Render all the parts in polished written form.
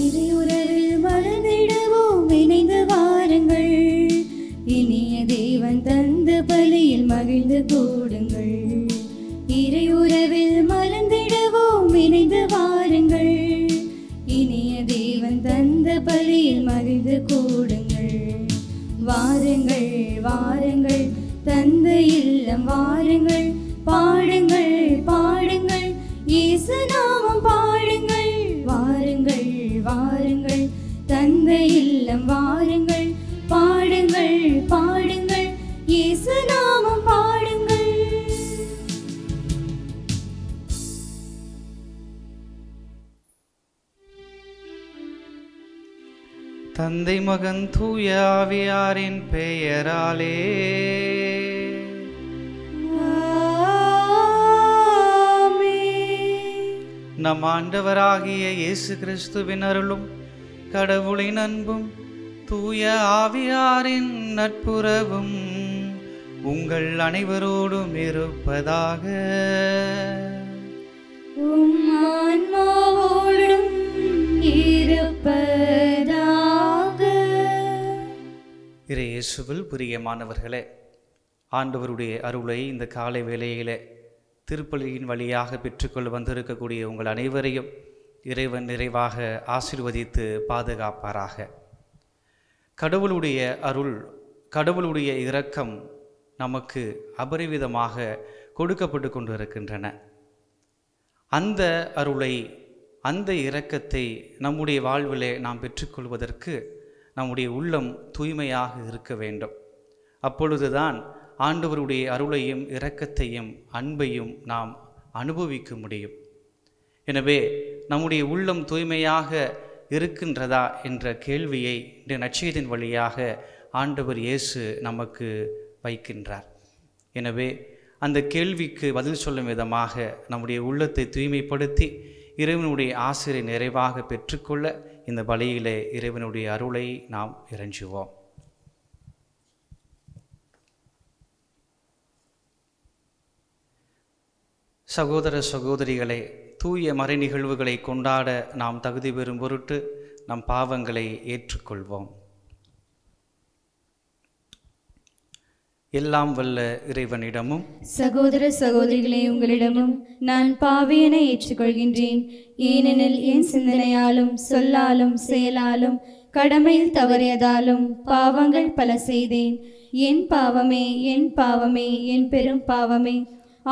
இறையுறவில் மலர்ந்திடுவோம் இணைந்து வாருங்கள். இனிய தேவன் தந்த பலியில் மகிழ்ந்து கூடுங்கள். இறையுறவில் மலர்ந்திடுவோம் இணைந்து வாருங்கள். இனிய தேவன் தந்த பலியில் மகிழ்ந்து கூடுங்கள். வாருங்கள் வாருங்கள் தந்தை இல்லம் வாருங்கள். பாடுங்கள் பாடுங்கள் இயேசு நாமம் பாடுங்கள். வாருங்கள் வாருங்கள் தந்தை இல்லம் வாருங்கள். பாடுங்கள் பாடுங்கள் இயேசு நாமம் பாடுங்கள். தந்தை மகன் தூய ஆவியாரின் பெயராலே நம் ஆண்டவராகிய இயேசு கிறிஸ்துவின் அருளும் கடவுளின் அன்பும் தூய ஆவியாரின் நட்புறவும் உங்கள் அனைவரோடும் இருப்பதாக. ஆன்மாவோடும் இருப்பதாக. இயேசுவில் பிரியமானவர்களே, ஆண்டவருடைய அருளை இந்த காலை வேளையிலே திருப்பலியின் வழியாக பெற்றுக்கொள்ள வந்திருக்கக்கூடிய உங்கள் அனைவரையும் இறைவன் நிறைவாக ஆசீர்வதித்து பாதுகாப்பாராக. கடவுளுடைய அருள், கடவுளுடைய இரக்கம் நமக்கு அபரிவிதமாக கொடுக்கப்பட்டு கொண்டிருக்கின்றன. அந்த அருளை, அந்த இரக்கத்தை நம்முடைய வாழ்விலே நாம் பெற்றுக்கொள்வதற்கு நம்முடைய உள்ளம் தூய்மையாக இருக்க வேண்டும். அப்பொழுதுதான் ஆண்டவருடைய அருளையும் இரக்கத்தையும் அன்பையும் நாம் அனுபவிக்க முடியும். எனவே நம்முடைய உள்ளம் தூய்மையாக இருக்கின்றதா என்ற கேள்வியை இந்த நற்செய்தியின் வழியாக ஆண்டவர் இயேசு நமக்கு வைக்கின்றார். எனவே அந்த கேள்விக்கு பதில் சொல்லும் விதமாக நம்முடைய உள்ளத்தை தூய்மைப்படுத்தி இறைவனுடைய ஆசிரை நிறைவாக பெற்றுக்கொள்ள இந்த பலியிலே இறைவனுடைய அருளை நாம் இறைஞ்சுவோம். சகோதர சகோதரிகளே, தூய மறை நிகழ்வுகளை கொண்டாட நாம் தகுதி பெறும் பொருட்டு நம் பாவங்களை ஏற்றுக்கொள்வோம். எல்லாம் வல்ல இறைவனிடமும் சகோதர சகோதரிகளே உங்களிடமும் நான் பாவியனை ஏற்றுக்கொள்கின்றேன். ஏனெனில் என் சிந்தனையாலும் சொல்லாலும் செயலாலும் கடமையில் தவறியதாலும் பாவங்கள் பல செய்தேன். என் பாவமே என் பாவமே என் பெரும் பாவமே.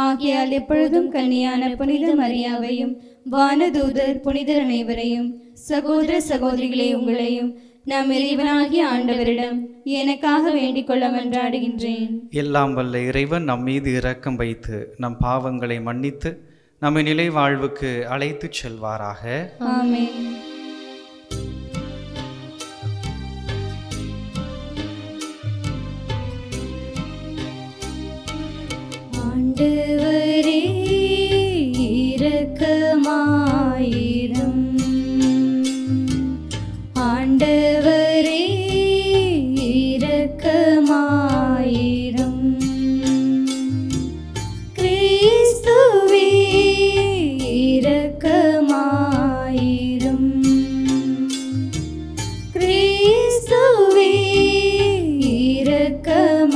ஆகையால் எப்பொழுதும் கன்னியான புனித மரியாவையும் வானதூதர் புனிதர் அனைவரையும் சகோதர சகோதரிகளே உங்களையும் நம் இறைவனாகிய ஆண்டவரிடம் எனக்காக வேண்டிக் கொள்ள மன்றாடுகின்றேன். எல்லாம் வல்ல இறைவன் நம் மீது இரக்கம் வைத்து நம் பாவங்களை மன்னித்து நம்மை நிலை வாழ்வுக்கு அழைத்து செல்வாராக. ஆமென். ஆண்டவரே இரக்கமாயிரும். ஆண்டவரே இரக்கமாயிரும். கிறிஸ்துவே இரக்கமாயிரும். கிறிஸ்துவே இரக்கமாயிரும்.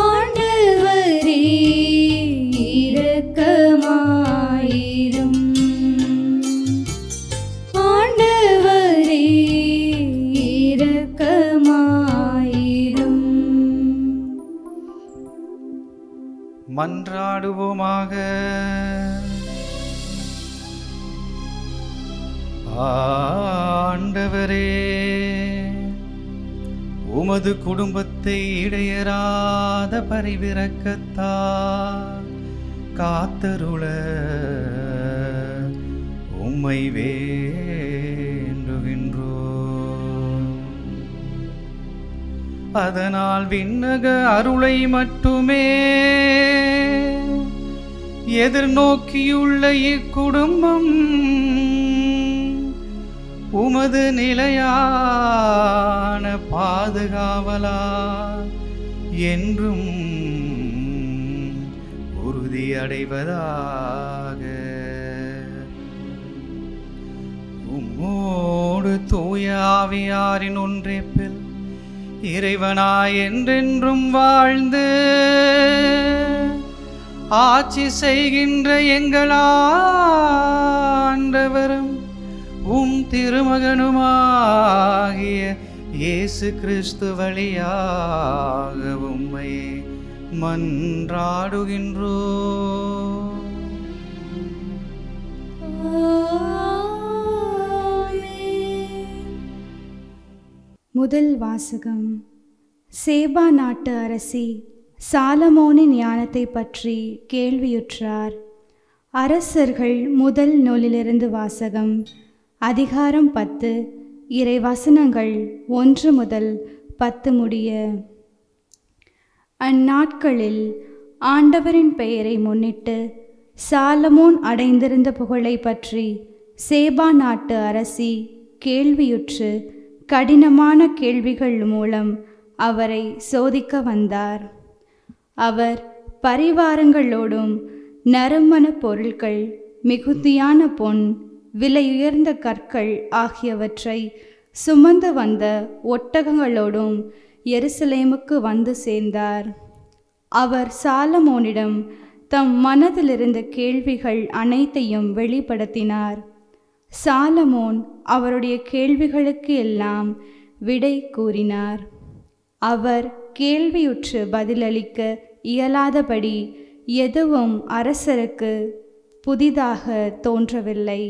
ஆண்டவரே இரக்கமாயிரும். ஆண்டவரே இரக்கமாயிரும். மன்றாடுவோமாக. ஆண்டவரே, உமது குடும்பத்தை இடையறாத பரிவிரக்கத்தால் காத்தருள உம்மை வேண்டுகின்றோம். அதனால் விண்ணக அருளை மட்டுமே எதிர்நோக்கியுள்ள இக்குடும்பம் உமது நிலையான பாதுகாவலால் என்றும் உறுதியடைவதாக. உம்மோடு தூய ஆவியாரின் ஒன்றிப்பில் இறைவனாய் என்றென்றும் வாழ்ந்து ஆட்சி செய்கின்ற எங்கள் ஆண்டவரும் உம் திருமகனுமாகிய இயேசு கிறிஸ்து வழியாக உம்மை மன்றாடுகின்றோம். முதல் வாசகம். சேபா நாட்டு அரசி சாலமோனின் ஞானத்தை பற்றி கேள்வியுற்றார். அரசர்கள் முதல் நூலிலிருந்து வாசகம். அதிகாரம் 10, இறைவசனங்கள் 1 முதல் 10 முடிய. அந்நாட்களில் ஆண்டவரின் பெயரை முன்னிட்டு சாலமோன் அடைந்திருந்த புகழை பற்றி சேபா நாட்டு அரசி கேள்வியுற்று கடினமான கேள்விகள் மூலம் அவரை சோதிக்க வந்தார். அவர் பரிவாரங்களோடும் நறுமண பொருட்கள், மிகுதியான பொன், விலையுயர்ந்த கற்கள் ஆகியவற்றை சுமந்து வந்த ஒட்டகங்களோடும் எருசலேமுக்கு வந்து சேர்ந்தார். அவர் சாலமோனிடம் தம் மனதிலிருந்த கேள்விகள் அனைத்தையும் வெளிப்படுத்தினார். சாலமோன் அவருடைய கேள்விகளுக்கு எல்லாம் விடை கூறினார். அவர் கேள்வியுற்று பதிலளிக்க இயலாதபடி எதுவும் அரசருக்கு புதிதாக தோன்றவில்லை.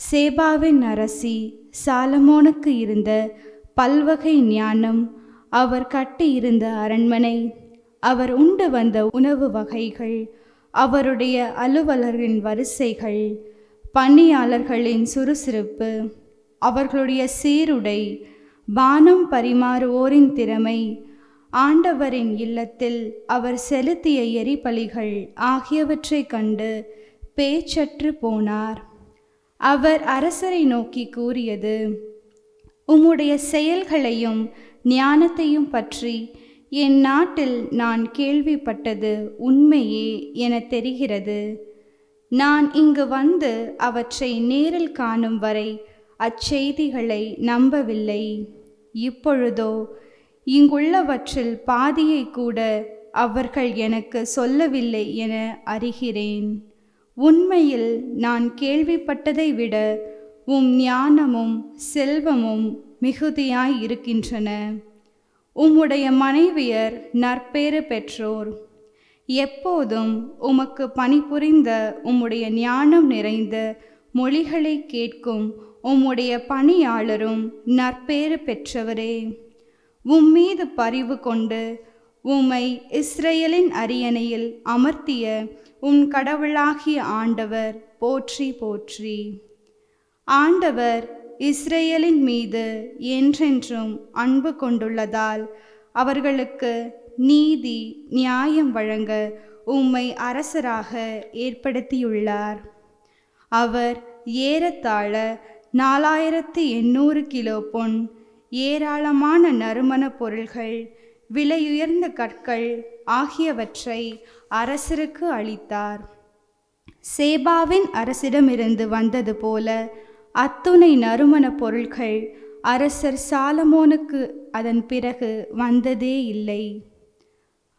சேபாவின் அரசி சாலமோனுக்கு இருந்த பல்வகை ஞானம், அவர் கட்டியிருந்த அரண்மனை, அவர் உண்டு வந்த உணவு வகைகள், அவருடைய அலுவலரின் வரிசைகள், பணியாளர்களின் சுறுசுறுப்பு, அவர்களுடைய சீருடை, பானம் பரிமாறுவோரின் திறமை, ஆண்டவரின் இல்லத்தில் அவர் செலுத்திய எரிபலிகள் ஆகியவற்றை கண்டு பேச்சற்று போனார். அவர் அரசரை நோக்கி கூறியது: உம்முடைய செயல்களையும் ஞானத்தையும் பற்றி என் நாட்டில் நான் கேள்விப்பட்டது உண்மையே என தெரிகிறது. நான் இங்கு வந்து அவற்றை நேரில் காணும் வரை அச்செய்திகளை நம்பவில்லை. இப்பொழுதோ இங்குள்ளவற்றில் பாதியை கூட அவர்கள் எனக்கு சொல்லவில்லை என அறிகிறேன். உண்மையில் நான் கேள்விப்பட்டதை விட உம் ஞானமும் செல்வமும் மிகுதியாய் இருக்கின்றன. உம்முடைய மனைவியர் நற்பேறு பெற்றோர். எப்போதும் உமக்கு பணிபுரிந்த உம்முடைய ஞானம் நிறைந்த மொழிகளை கேட்கும் உம்முடைய பணியாளரும் நற்பேறு பெற்றவரே. உம்மீது பரிவு கொண்டு உம்மை இஸ்ரேலின் அரியணையில் அமர்த்திய உம் கடவுளாகிய ஆண்டவர் போற்றி போற்றி. ஆண்டவர் இஸ்ரேலின் மீது என்றென்றும் அன்பு கொண்டுள்ளதால் அவர்களுக்கு நீதி நியாயம் வழங்க உம்மை அரசராக ஏற்படுத்தியுள்ளார். அவர் ஏறத்தாழ 4800 கிலோ பொன், ஏராளமான நறுமண பொருள்கள், விலையுயர்ந்த கற்கள் ஆகியவற்றை அரசருக்கு அளித்தார். சேபாவின் அரசிடமிருந்து வந்தது போல அத்துணை நறுமண பொருட்கள் அரசர் சாலமோனுக்கு அதன் பிறகு வந்ததே இல்லை.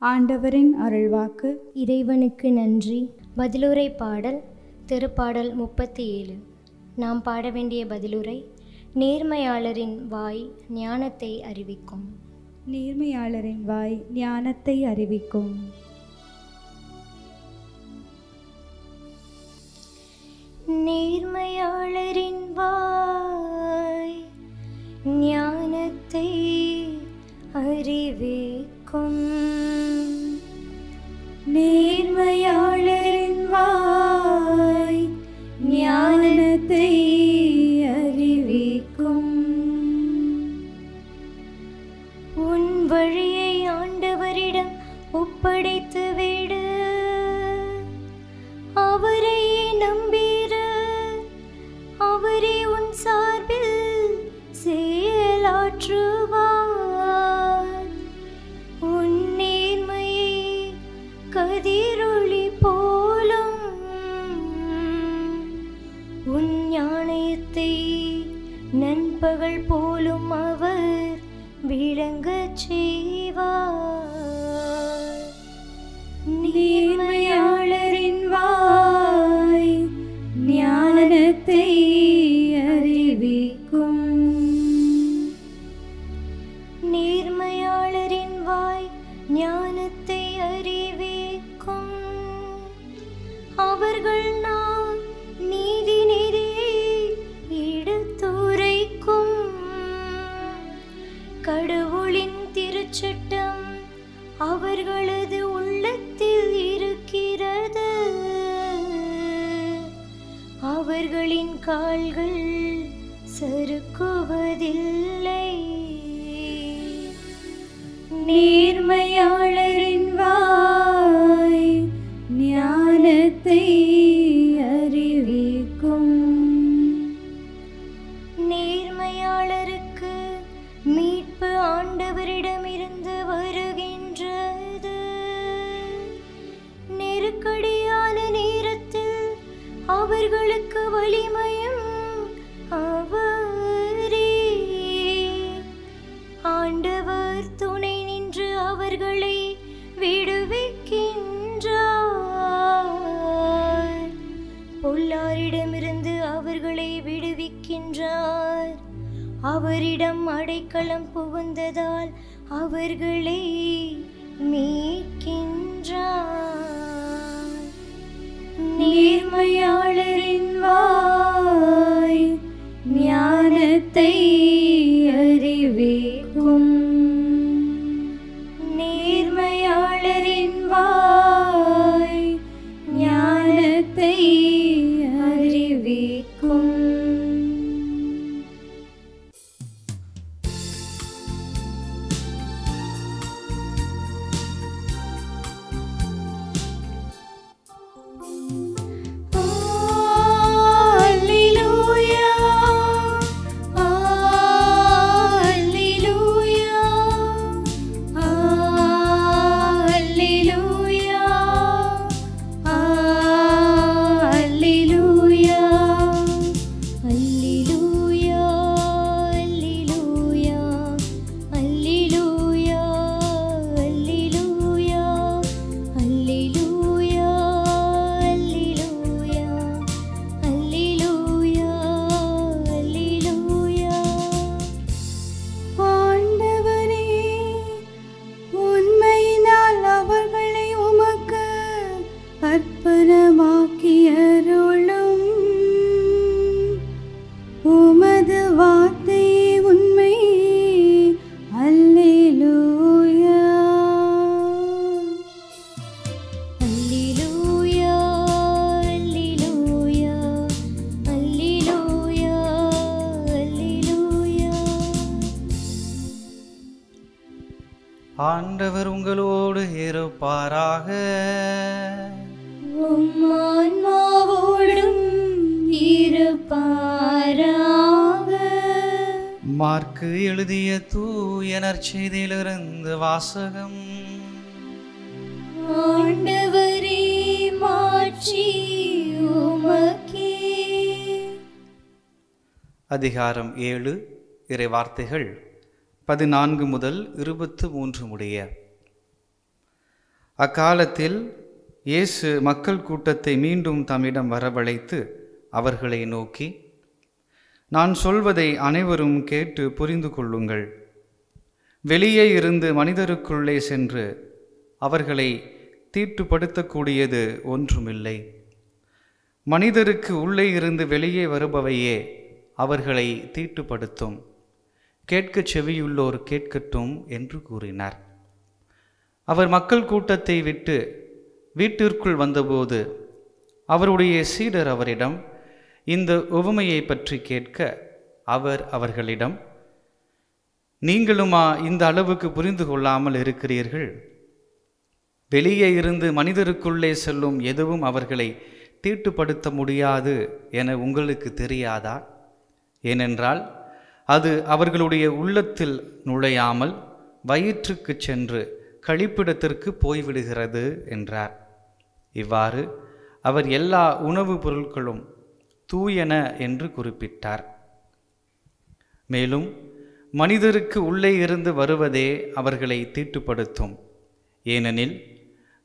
ஆண்டவரின் அருள்வாக்கு. இறைவனுக்கு நன்றி. பதிலுரை பாடல். திருப்பாடல் 37. நாம் பாட வேண்டிய பதிலுரை: நேர்மையாளரின் வாய் ஞானத்தை அறிவிக்கும். நேர்மையாளரின் வாய் ஞானத்தை அறிவிக்கும். நேர்மையாளரின் வாய் ஞானத்தை அறிவிக்கும். நேர்மையாளரின் வாய் ஞானத்தை அறிவிக்கும். உன் வழியை ஆண்டவரிடம் ஒப்படைத்து விடு, அவரையே நம்பிரு, அவரே உன் சார்பில் செயலாற்றுவார். உன் நேர்மையை கதிரொளி போலும், உன் ஞானத்தை ஞானத்தை அறிவிக்கும். அவர்கள் நான் நீதி நெறியை எடுத்துரைக்கும். கடவுளின் திருச்சட்டம் அவர்களது உள்ளத்தில் இருக்கிறது. அவர்களின் கால்கள் சறுக்குவதில்லை. நேர்மையாளரின் வாய் ஞானத்தை அறிவிக்கும். நேர்மையாளருக்கு மீட்பு ஆண்டவரிடமிருந்து வருகின்றது. நெருக்கடியான நேரத்தில் அவர்களுக்கு வலிமையும் அவரே. ஆண்டவர் துணை நின்று அவர்களை விடுவிக்கின்றார். பொல்லாரிடமிருந்து அவர்களை விடுவிக்கின்றார். அவரிடம் அடைக்கலம் புகுந்ததால் அவர்களை மீட்கின்றார். நேர்மையாளரின் வாய் ஞானத்தை அறிவிக்கும். நேர்மையாளரின் வாய் ஞானத்தை அறிவிக்கும். ஆண்டவர் உங்களோடு இருப்பாராக. உம் ஆன்மாவோடும் இருப்பாராக. மார்க்கு எழுதிய தூய நற்செய்தியிலிருந்து வாசகம். ஆண்டவரே மாட்சி உமக்கே. அதிகாரம் 7 இறைவார்த்தைகள் 14 முதல் 23 முடிய. அக்காலத்தில் இயேசு மக்கள் கூட்டத்தை மீண்டும் தம்மிடம் வரவழைத்து அவர்களை நோக்கி, நான் சொல்வதை அனைவரும் கேட்டு புரிந்து கொள்ளுங்கள். வெளியே இருந்து மனிதருக்குள்ளே சென்று அவர்களை தீட்டுப்படுத்தக்கூடியது ஒன்றுமில்லை. மனிதருக்கு உள்ளே இருந்து வெளியே வருபவையே அவர்களை தீட்டுப்படுத்தும். கேட்கச் செவியுள்ளோர் கேட்கட்டும் என்று கூறினார். அவர் மக்கள் கூட்டத்தை விட்டு வீட்டிற்குள் வந்தபோது அவருடைய சீடர் அவரிடம் இந்த உவமையை பற்றி கேட்க, அவர் அவர்களிடம், நீங்களுமா இந்த அளவுக்கு புரிந்து கொள்ளாமல் இருக்கிறீர்கள்? வெளியே இருந்து மனிதருக்குள்ளே செல்லும் எதுவும் அவர்களை தீட்டுப்படுத்த முடியாது என உங்களுக்கு தெரியாதா? ஏனென்றால் அது அவர்களுடைய உள்ளத்தில் நுழையாமல் வயிற்றுக்கு சென்று கழிப்பிடத்திற்கு போய்விடுகிறது என்றார். இவ்வாறு அவர் எல்லா உணவுப் பொருட்களும் தூயன என்று குறிப்பிட்டார். மேலும் மனிதருக்கு உள்ளே இருந்து வருவதே அவர்களை தீட்டுப்படுத்தும். ஏனெனில்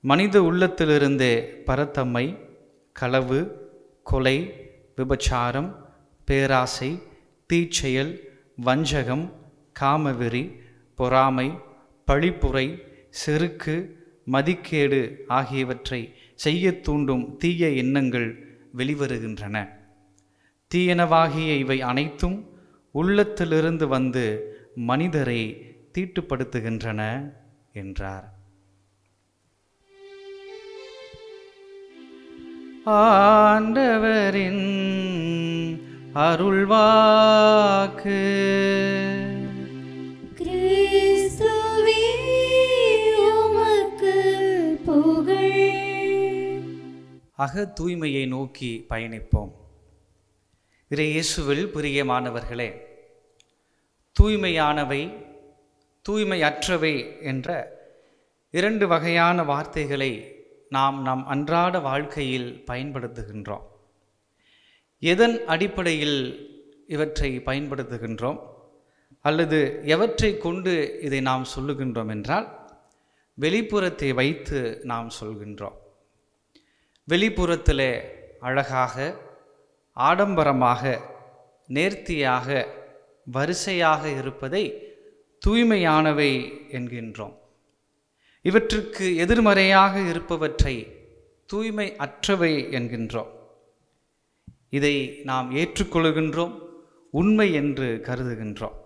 மனித உள்ளத்திலிருந்தே பரத்தம்மை, களவு, கொலை, விபச்சாரம், பேராசை, தீச்செயல், வஞ்சகம், காமவெறி, பொறாமை, பழிப்புரை, செருக்கு, மதிக்கேடு ஆகியவற்றை செய்ய தூண்டும் தீய எண்ணங்கள் வெளிவருகின்றன. தீயனவாகிய இவை அனைத்தும் உள்ளத்திலிருந்து வந்து மனிதரை தீட்டுப்படுத்துகின்றன என்றார். ஆண்டவரின் அருள்வாக்கு. கிறிஸ்துவே உமக்கு புகழ். அக தூய்மையை நோக்கி பயணிப்போம். இயேசுவில் பிரியமானவர்களே, தூய்மையானவை, தூய்மையற்றவை என்ற இரண்டு வகையான வார்த்தைகளை நாம் நம் அன்றாட வாழ்க்கையில் பயன்படுத்துகின்றோம். எதன் அடிப்படையில் இவற்றை பயன்படுத்துகின்றோம் அல்லது எவற்றை கொண்டு இதை நாம் சொல்லுகின்றோம் என்றால், வெளிப்புறத்தை வைத்து நாம் சொல்கின்றோம். வெளிப்புறத்திலே அழகாக, ஆடம்பரமாக, நேர்த்தியாக, வரிசையாக இருப்பதை தூய்மையானவை என்கின்றோம். இவற்றுக்கு எதிர்மறையாக இருப்பவற்றை தூய்மை அற்றவை என்கின்றோம். இதை நாம் ஏற்றுக்கொள்கின்றோம், உண்மை என்று கருதுகின்றோம்.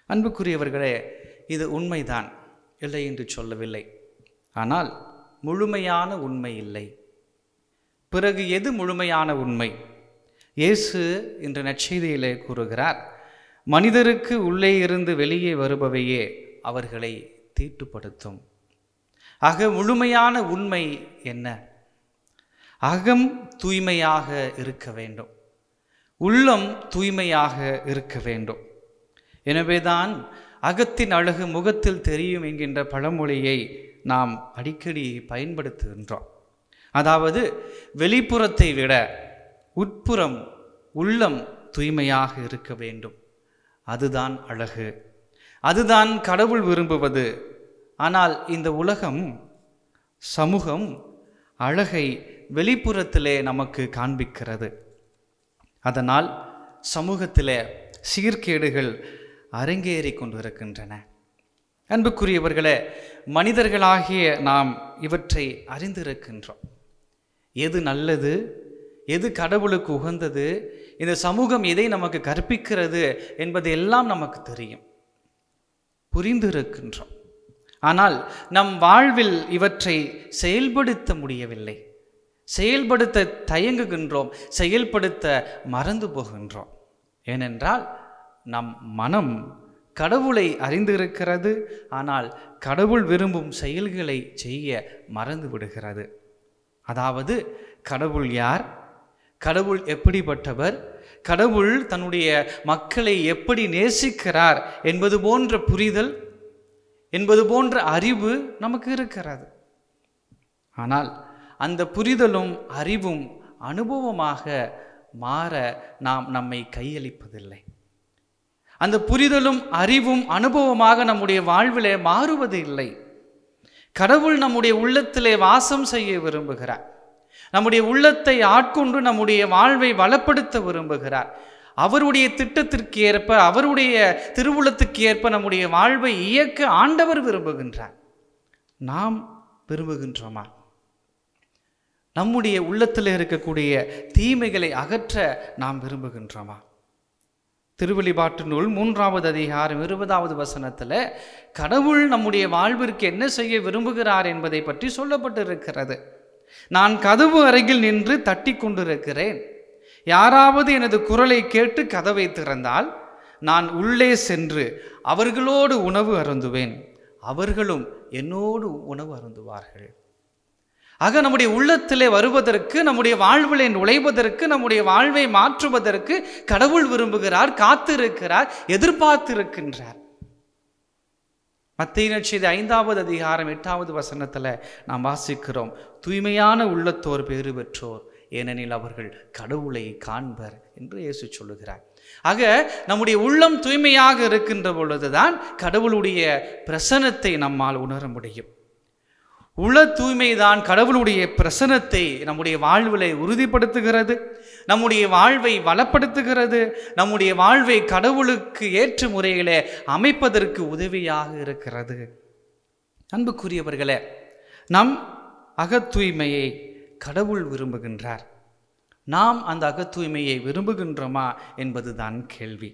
அன்புக்குரியவர்களே, இது உண்மைதான், இல்லை என்று சொல்லவில்லை. ஆனால் முழுமையான உண்மை இல்லை. பிறகு எது முழுமையான உண்மை? இயேசு இன்று நற்செய்தியிலே கூறுகிறார், மனிதருக்கு உள்ளே இருந்து வெளியே வருபவையே அவர்களை தீட்டுப்படுத்தும். ஆக முழுமையான உண்மை என்ன? அகம் தூய்மையாக இருக்க வேண்டும், உள்ளம் தூய்மையாக இருக்க வேண்டும். எனவேதான் அகத்தின் அழகு முகத்தில் தெரியும் என்கின்ற பழமொழியை நாம் அடிக்கடி பயன்படுத்துகின்றோம். அதாவது வெளிப்புறத்தை விட உட்புறம், உள்ளம் தூய்மையாக இருக்க வேண்டும். அதுதான் அழகு, அதுதான் கடவுள் விரும்புவது. ஆனால் இந்த உலகம், சமூகம் அழகை வெளிப்புறத்திலே நமக்கு காண்பிக்கிறது. அதனால் சமூகத்திலே சீர்கேடுகள் அரங்கேறி கொண்டிருக்கின்றன. அன்புக்குரியவர்களே, மனிதர்களாகிய நாம் இவற்றை அறிந்திருக்கின்றோம். எது நல்லது, எது கடவுளுக்கு உகந்தது, இந்த சமூகம் எதை நமக்கு கற்பிக்கிறது என்பது எல்லாம் நமக்கு தெரியும், புரிந்திருக்கின்றோம். ஆனால் நம் வாழ்வில் இவற்றை செயல்படுத்த முடியவில்லை. செயல்படுத்த தயங்குகின்றோம், செயல்படுத்த மறந்து போகின்றோம். ஏனென்றால் நம் மனம் கடவுளை அறிந்திருக்கிறது, ஆனால் கடவுள் விரும்பும் செயல்களை செய்ய மறந்து விடுகிறது. அதாவது கடவுள் யார், கடவுள் எப்படிப்பட்டவர், கடவுள் தன்னுடைய மக்களை எப்படி நேசிக்கிறார் என்பது போன்ற புரிதல், என்பது போன்ற அறிவு நமக்கு இருக்கிறது. ஆனால் அந்த புரிதலும் அறிவும் அனுபவமாக மாற நாம் நம்மை கையளிப்பதில்லை. அந்த புரிதலும் அறிவும் அனுபவமாக நம்முடைய வாழ்விலே மாறுவது இல்லை. கடவுள் நம்முடைய உள்ளத்திலே வாசம் செய்ய விரும்புகிறார். நம்முடைய உள்ளத்தை ஆட்கொண்டு நம்முடைய வாழ்வை வளப்படுத்த விரும்புகிறார். அவருடைய திட்டத்திற்கு ஏற்ப, அவருடைய திருவுளத்துக்கு ஏற்ப நம்முடைய வாழ்வை இயக்க ஆண்டவர் விரும்புகின்றார். நாம் விரும்புகின்றோமா? நம்முடைய உள்ளத்தில் இருக்கக்கூடிய தீமைகளை அகற்ற நாம் விரும்புகின்றோமா? திருவெளிப்பாட்டு நூல் 3வது அதிகாரம் 20வது வசனத்தில் கடவுள் நம்முடைய வாழ்விற்கு என்ன செய்ய விரும்புகிறார் என்பதை பற்றி சொல்லப்பட்டிருக்கிறது. நான் கதவு அருகில் நின்று தட்டி கொண்டிருக்கிறேன். யாராவது எனது குரலை கேட்டு கதவை திறந்தால் நான் உள்ளே சென்று அவர்களோடு உணவு அருந்துவேன், அவர்களும் என்னோடு உணவு அருந்துவார்கள். ஆக நம்முடைய உள்ளத்திலே வருவதற்கு, நம்முடைய வாழ்விலே நுழைவதற்கு, நம்முடைய வாழ்வை மாற்றுவதற்கு கடவுள் விரும்புகிறார், காத்திருக்கிறார், எதிர்பார்த்திருக்கின்றார். மத்தேயு நற்செய்தி 5வது அதிகாரம் 8வது வசனத்தில் நாம் வாசிக்கிறோம், தூய்மையான உள்ளத்தோர் பேறு பெற்றோர், ஏனெனில் அவர்கள் கடவுளை காண்பர் என்று இயேசு சொல்லுகிறார். ஆக நம்முடைய உள்ளம் தூய்மையாக இருக்கின்ற பொழுதுதான் கடவுளுடைய பிரசன்னத்தை நம்மால் உணர முடியும். உள தூய்மைதான் கடவுளுடைய பிரசன்னத்தை நம்முடைய வாழ்விலை உறுதிப்படுத்துகிறது, நம்முடைய வாழ்வை வளப்படுத்துகிறது, நம்முடைய வாழ்வை கடவுளுக்கு ஏற்ற முறையிலே அமைப்பதற்கு உதவியாக இருக்கிறது. அன்புக்குரியவர்களே, நம் அகத்தூய்மையை கடவுள் விரும்புகின்றார். நாம் அந்த அகத்தூய்மையை விரும்புகின்றோமா என்பதுதான் கேள்வி.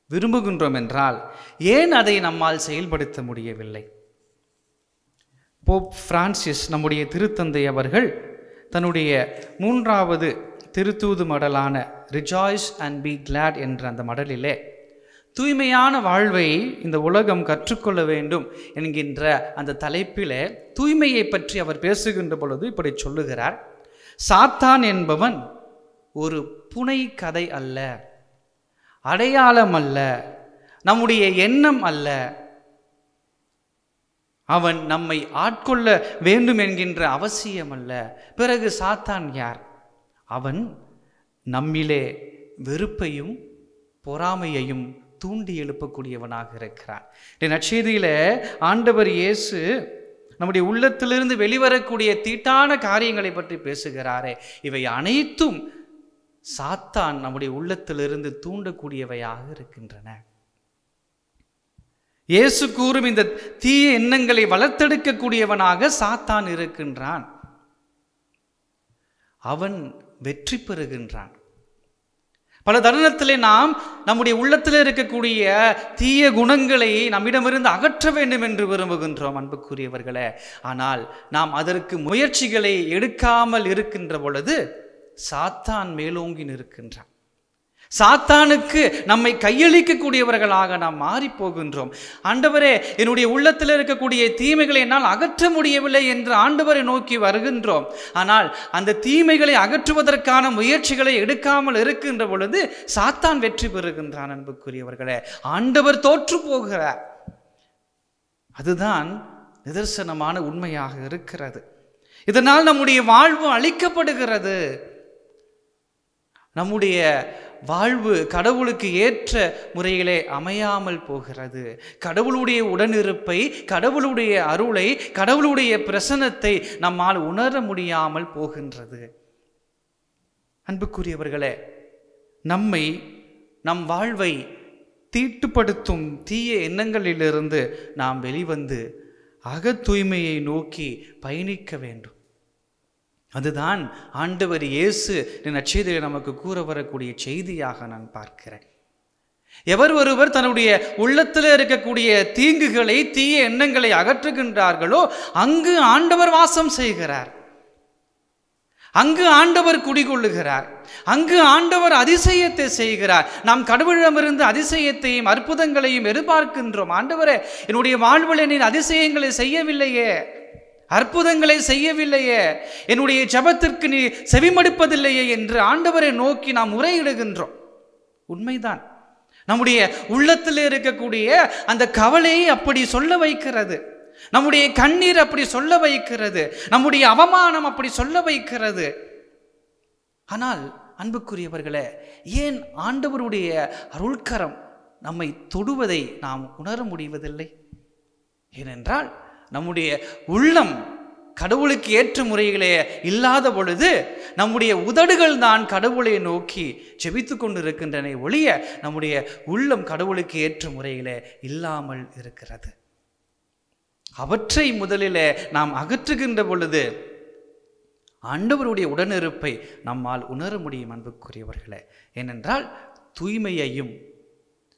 விரும்புகின்றோம் என்றால் ஏன் அதை நம்மால் செயல்படுத்த முடியவில்லை? போப் பிரான்சிஸ், நம்முடைய திருத்தந்தை அவர்கள் தன்னுடைய 3வது திருத்தூது மடலான ரிஜாய்ஸ் அண்ட் பி கிளாட் என்ற அந்த மடலிலே தூய்மையான வாழ்வை இந்த உலகம் கற்றுக்கொள்ள வேண்டும் என்கின்ற அந்த தலைப்பிலே தூய்மையை பற்றி அவர் பேசுகின்ற பொழுது இப்படி சொல்லுகிறார்: சாத்தான் என்பவன் ஒரு புனை கதை அல்ல, அடையாளம் அல்ல, நம்முடைய எண்ணம் அல்ல. அவன் நம்மை ஆட்கொள்ள வேண்டும் என்கின்ற அவசியம் அல்ல. பிறகு சாத்தான் யார்? அவன் நம்மிலே வெறுப்பையும் பொறாமையையும் தூண்டி எழுப்பக்கூடியவனாக இருக்கிறான். இந்த நற்செய்தியில ஆண்டவர் இயேசு நம்முடைய உள்ளத்திலிருந்து வெளிவரக்கூடிய தீட்டான காரியங்களை பற்றி பேசுகிறாரே, இவை அனைத்தும் சாத்தான் நம்முடைய உள்ளத்திலிருந்து தூண்டக்கூடியவையாக இருக்கின்றன. இயேசு கூறும் இந்த தீய எண்ணங்களை வளர்த்தெடுக்கக்கூடியவனாக சாத்தான் இருக்கின்றான். அவன் வெற்றி பெறுகின்றான். பல தருணத்திலே நாம் நம்முடைய உள்ளத்தில் இருக்கக்கூடிய தீய குணங்களை நம்மிடமிருந்து அகற்ற வேண்டும் என்று விரும்புகின்றோம் அன்புக்குரியவர்களே. ஆனால் நாம் அதற்கு முயற்சிகளை எடுக்காமல் இருக்கின்ற பொழுது சாத்தான் மேலோங்கி நிற்கின்றான். சாத்தானுக்கு நம்மை கையளிக்கக்கூடியவர்களாக நாம் மாறி போகின்றோம். ஆண்டவரே, என்னுடைய உள்ளத்தில் இருக்கக்கூடிய தீமைகளை என்னால் அகற்ற முடியவில்லை என்று ஆண்டவரை நோக்கி வருகின்றோம். ஆனால் அந்த தீமைகளை அகற்றுவதற்கான முயற்சிகளை எடுக்காமல் இருக்கின்ற பொழுது சாத்தான் வெற்றி பெறுகின்றான். அன்புக்குரியவர்களே, ஆண்டவர் தோற்று போகிறார். அதுதான் நிதர்சனமான உண்மையாக இருக்கிறது. இதனால் நம்முடைய வாழ்வு அழிக்கப்படுகிறது. நம்முடைய வாழ்வு கடவுளுக்கு ஏற்ற முறையிலே அமையாமல் போகிறது. கடவுளுடைய உடனிருப்பை, கடவுளுடைய அருளை, கடவுளுடைய பிரசன்னத்தை நம்மால் உணர முடியாமல் போகின்றது. அன்புக்குரியவர்களே, நம் வாழ்வை தீட்டுப்படுத்தும் தீய எண்ணங்களிலிருந்து நாம் வெளிவந்து அக தூய்மையை நோக்கி பயணிக்க வேண்டும். அதுதான் ஆண்டவர் இயேசு நற்செய்தியில் நமக்கு கூற வரக்கூடிய செய்தியாக நான் பார்க்கிறேன். எவர் ஒருவர் தன்னுடைய உள்ளத்தில் இருக்கக்கூடிய தீங்குகளை, தீய எண்ணங்களை அகற்றுகின்றார்களோ அங்கு ஆண்டவர் வாசம் செய்கிறார். அங்கு ஆண்டவர் குடிகொள்ளுகிறார். அங்கு ஆண்டவர் அதிசயத்தை செய்கிறார். நாம் கடவுளிடமிருந்து அதிசயத்தையும் அற்புதங்களையும் எதிர்பார்க்கின்றோம். ஆண்டவரே, என்னுடைய வாழ்வில் நீர் அதிசயங்களை செய்யவில்லையே, அற்புதங்களை செய்யவில்லையே, என்னுடைய ஜெபத்திற்கு நீ செவிமடுப்பதில்லையே என்று ஆண்டவரை நோக்கி நாம் முறையிடுகின்றோம். உண்மைதான், நம்முடைய உள்ளத்தில் இருக்கக்கூடிய அந்த கவலையை அப்படி சொல்ல வைக்கிறது, நம்முடைய கண்ணீர் அப்படி சொல்ல வைக்கிறது, நம்முடைய அவமானம் அப்படி சொல்ல வைக்கிறது. ஆனால் அன்புக்குரியவர்களே, ஏன் ஆண்டவருடைய அருள்கரம் நம்மை தொடுவதை நாம் உணர முடிவதில்லை? ஏனென்றால் நம்முடைய உள்ளம் கடவுளுக்கு ஏற்ற முறையிலே இல்லாத பொழுது நம்முடைய உதடுகள் தான் கடவுளை நோக்கி ஜெபித்து கொண்டிருக்கின்றன ஒழிய நம்முடைய உள்ளம் கடவுளுக்கு ஏற்ற முறையிலே இல்லாமல் இருக்கிறது. அவற்றை முதலிலே நாம் அகற்றுகின்ற பொழுது ஆண்டவருடைய உடனிருப்பை நம்மால் உணர முடியும் அன்புக்குரியவர்களே. ஏனென்றால் தூய்மையையும்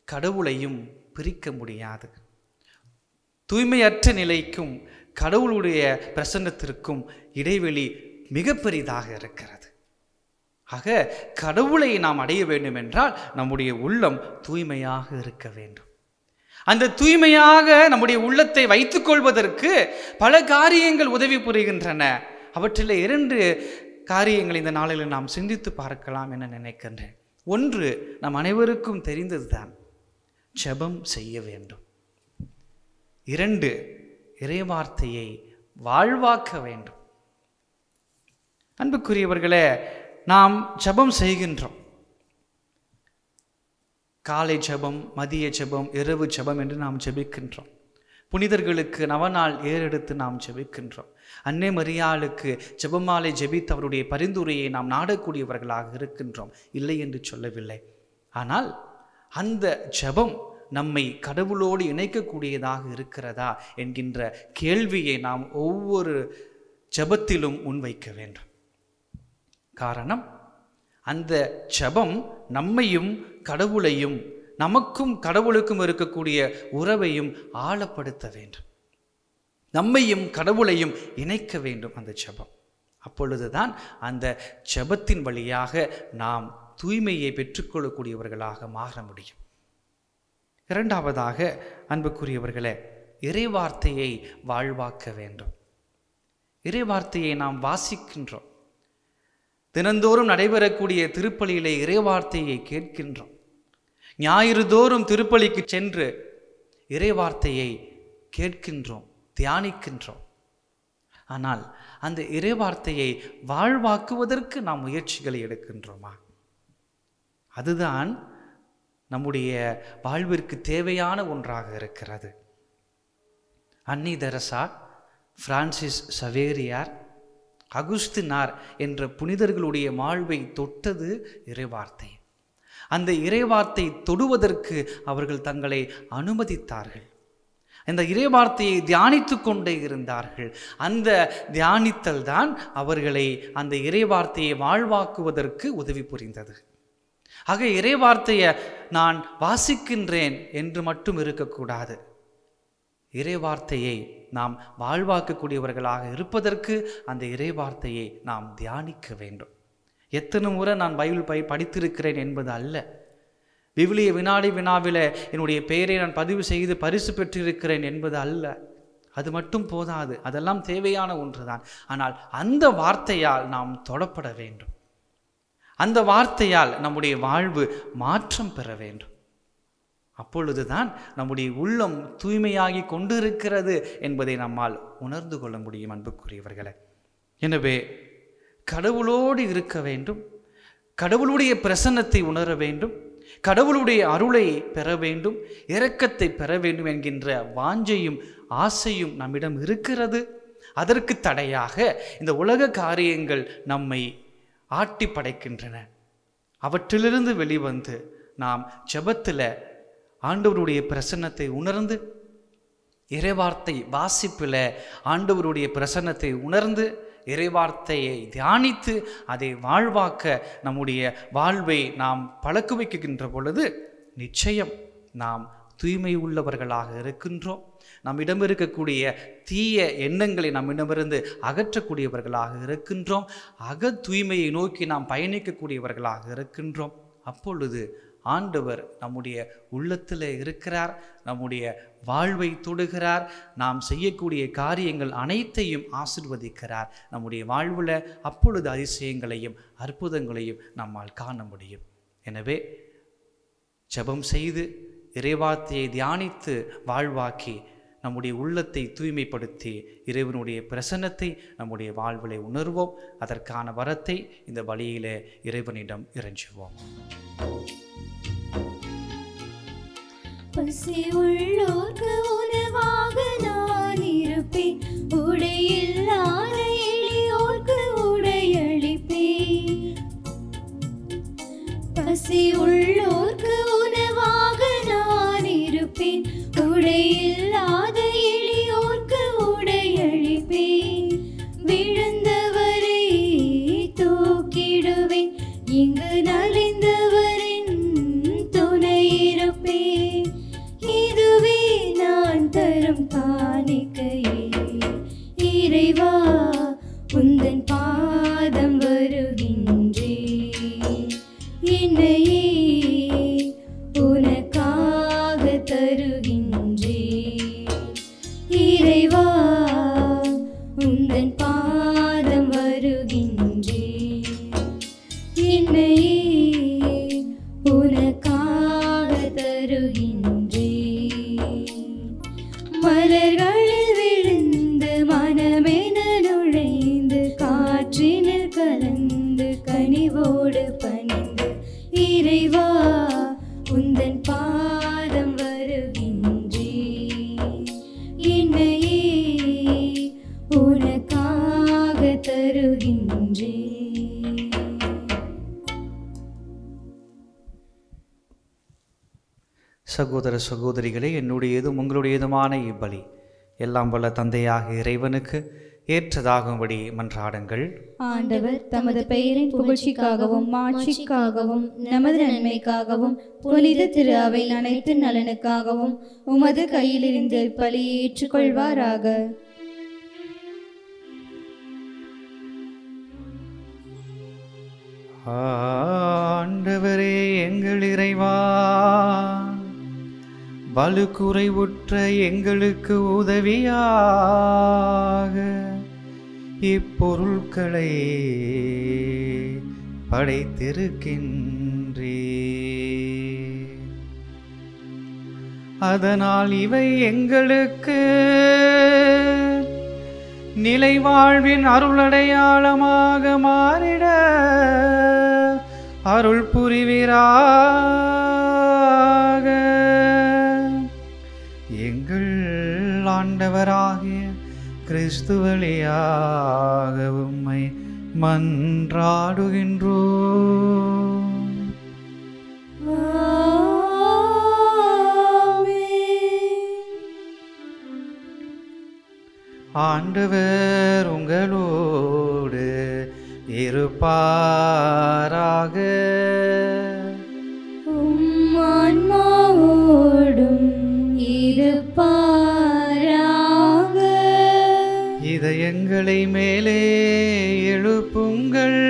கடவுளையும் பிரிக்க முடியாது. தூய்மையற்ற நிலைக்கும் கடவுளுடைய பிரசன்னத்திற்கும் இடைவெளி மிக பெரிதாக இருக்கிறது. ஆக கடவுளை நாம் அடைய வேண்டும் என்றால் நம்முடைய உள்ளம் தூய்மையாக இருக்க வேண்டும். அந்த தூய்மையாக நம்முடைய உள்ளத்தை வைத்துக் கொள்வதற்கு பல காரியங்கள் உதவி புரிகின்றன. அவற்றில் 2 காரியங்கள் இந்த நாளில் நாம் சிந்தித்து பார்க்கலாம் என நினைக்கின்றேன். ஒன்று நம் அனைவருக்கும் தெரிந்ததுதான், ஜெபம் செய்ய வேண்டும். 2, இறைவார்த்தையை வாழ்வாக்க வேண்டும். அன்புக்குரியவர்களே, நாம் ஜெபம் செய்கின்றோம். காலை ஜெபம், மதிய ஜெபம், இரவு ஜெபம் என்று நாம் ஜெபிக்கின்றோம். புனிதர்களுக்கு நவநாள் ஏறெடுத்து நாம் ஜெபிக்கின்றோம். அன்னை மரியாளுக்கு ஜெபமாலை ஜெபித்து அவருடைய பரிந்துரையை நாம் நாடக்கூடியவர்களாக இருக்கின்றோம், இல்லை என்று சொல்லவில்லை. ஆனால் அந்த ஜெபம் நம்மை கடவுளோடு இணைக்கக்கூடியதாக இருக்கிறதா என்கின்ற கேள்வியை நாம் ஒவ்வொரு ஜெபத்திலும் முன்வைக்க வேண்டும். காரணம், அந்த ஜெபம் நம்மையும் கடவுளையும், நமக்கும் கடவுளுக்கும் இருக்கக்கூடிய உறவையும் ஆழப்படுத்த வேண்டும். நம்மையும் கடவுளையும் இணைக்க வேண்டும் அந்த ஜெபம். அப்பொழுதுதான் அந்த ஜெபத்தின் வழியாக நாம் தூய்மையை பெற்றுக்கொள்ளக்கூடியவர்களாக மாற முடியும். இரண்டாவதாக, அன்புக்குரியவர்களே, இறைவார்த்தையை வாழ்வாக்க வேண்டும். இறைவார்த்தையை நாம் வாசிக்கின்றோம். தினந்தோறும் நடைபெறக்கூடிய திருப்பலியிலே இறைவார்த்தையை கேட்கின்றோம். ஞாயிறு தோறும் திருப்பலிக்கு சென்று இறைவார்த்தையை கேட்கின்றோம், தியானிக்கின்றோம். ஆனால் அந்த இறைவார்த்தையை வாழ்வாக்குவதற்கு நாம் முயற்சிகளை எடுக்கின்றோமா? அதுதான் நம்முடைய வாழ்விற்கு தேவையான ஒன்றாக இருக்கிறது. அன்னி தெரசா, பிரான்சிஸ் சவேரியார், அகுஸ்தினார் என்ற புனிதர்களுடைய வாழ்வை தொட்டது இறைவார்த்தை. அந்த இறைவார்த்தை தொடுவதற்கு அவர்கள் தங்களை அனுமதித்தார்கள். அந்த இறைவார்த்தையை தியானித்து கொண்டே இருந்தார்கள். அந்த தியானித்தல் தான் அவர்களை அந்த இறைவார்த்தையை வாழ்வாக்குவதற்கு உதவி புரிந்தது. ஆக இறைவார்த்தையை நான் வாசிக்கின்றேன் என்று மட்டும் இருக்கக்கூடாது. இறைவார்த்தையை நாம் வாழ்வாக்கக்கூடியவர்களாக இருப்பதற்கு அந்த இறைவார்த்தையை நாம் தியானிக்க வேண்டும். எத்தனை முறை நான் பைபிள் படித்திருக்கிறேன் என்பது அல்ல. விவிலிய வினாடி வினாவில் என்னுடைய பெயரை நான் பதிவு செய்து பரிசு பெற்றிருக்கிறேன் என்பது அல்ல. அது மட்டும் போதாது, அதெல்லாம் தேவையான ஒன்றுதான். ஆனால் அந்த வார்த்தையால் நாம் தொடப்பட வேண்டும். அந்த வார்த்தையால் நம்முடைய வாழ்வு மாற்றம் பெற வேண்டும். அப்பொழுதுதான் நம்முடைய உள்ளம் தூய்மையாகி கொண்டிருக்கிறது என்பதை நம்மால் உணர்ந்து கொள்ள முடியும். அன்புக்குரியவர்களே, எனவே கடவுளோடு இருக்க வேண்டும், கடவுளுடைய பிரசன்னத்தை உணர வேண்டும், கடவுளுடைய அருளை பெற வேண்டும், இரக்கத்தை பெற வேண்டும் என்கின்ற வாஞ்சையும் ஆசையும் நம்மிடம் இருக்கிறது. அதற்கு தடையாக இந்த உலக காரியங்கள் நம்மை ஆட்டி படைக்கின்றன. அவற்றிலிருந்து வெளிவந்து நாம் ஜெபத்தில் ஆண்டவருடைய பிரசன்னத்தை உணர்ந்து, இறைவார்த்தை வாசிப்பில் ஆண்டவருடைய பிரசன்னத்தை உணர்ந்து, இறைவார்த்தையை தியானித்து அதை வாழ்வாக்க நம்முடைய வாழ்வை நாம் பழக்க வைக்கின்ற பொழுது நிச்சயம் நாம் தூய்மை உள்ளவர்களாக இருக்கின்றோம். நம்மிடம் இருக்கக்கூடிய தீய எண்ணங்களை நம்மிடமிருந்து அகற்றக்கூடியவர்களாக இருக்கின்றோம். அக தூய்மையை நோக்கி நாம் பயணிக்கக்கூடியவர்களாக இருக்கின்றோம். அப்பொழுது ஆண்டவர் நம்முடைய உள்ளத்தில் இருக்கிறார், நம்முடைய வாழ்வை தொடுகிறார், நாம் செய்யக்கூடிய காரியங்கள் அனைத்தையும் ஆசீர்வதிக்கிறார். நம்முடைய வாழ்வில் அப்பொழுது அதிசயங்களையும் அற்புதங்களையும் நம்மால் காண முடியும். எனவே ஜெபம் செய்து இறைவார்த்தையை தியானித்து வாழ்வாக்கி நம்முடைய உள்ளத்தை தூய்மைப்படுத்தி இறைவனுடைய பிரசன்னத்தை நம்முடைய வாழ்விலை உணர்வோம். அதற்கான வரத்தை இந்த வழியிலே இறைவனிடம் இறைஞ்சுவோம். பசி உள்ளோர்க்கு உணவாக நான் இருப்பேன், உடையில்லாத எளியோர்க்கு உடையளிப்பேன். பசி உள்ளோர்க்கு உணவாக நான் இருப்பேன், உடையில்லாத எளியோர்க்கு உடையளிப்பேன். விழுந்தவரை தூக்கிடுவேன், இங்கு நலிந்தவரின் துணை இருப்பேன். இதுவே நான் தரும் காணிக்கையே, இறைவா உந்தன் பாதம் வருகின்றேன். என்னையே உனக்காக தருகின்றேன். இறைவா உந்தன் பாதம் வருகின்றேன். என்னையே உனக்காக தருகின்றேன். மலர்களில் விழுந்து மனமென நுழைந்து, காற்றினில் கலந்து கனிவோடு பணிந்து, இறைவா உந்தன் பாதம் வருகின்றேன். என்னையே உனக்காக தருகின்றேன். சகோதர சகோதரிகளே, என்னுடையதும் உங்களுடையதுமான இப்பலி எல்லாம் வல்ல தந்தையாக இறைவனுக்கு ஏற்றதாகும்படி மன்றாடுங்கள். ஆண்டவர் தமது பெயரின் புகழ்ச்சிக்காகவும் மாட்சிக்காகவும் நமது நன்மைக்காகவும் புனித திரு அவை அனைத்து நலனுக்காகவும் உமது கையிலிருந்து பலியை ஏற்றுக்கொள்வாராக. ஆண்டவரே எங்கள் இறைவா, வலுக்குறைவுற்ற எங்களுக்கு உதவியாக இப்பொருட்களை படைத்திருக்கின்றே. அதனால் இவை எங்களுக்கு நிலை வாழ்வின் அருளடையாளமாக மாறிட அருள் புரிவீராக. எங்கள் ஆண்டவராகிய கிறிஸ்து வழியாக உம்மை மன்றாடுகின்றோம். ஆண்டவர் உங்களோடு இருப்பாராக. உம் ஆன்மாவோடும் இருப்பாராக. இதயங்களை மேலே எழுப்புங்கள்.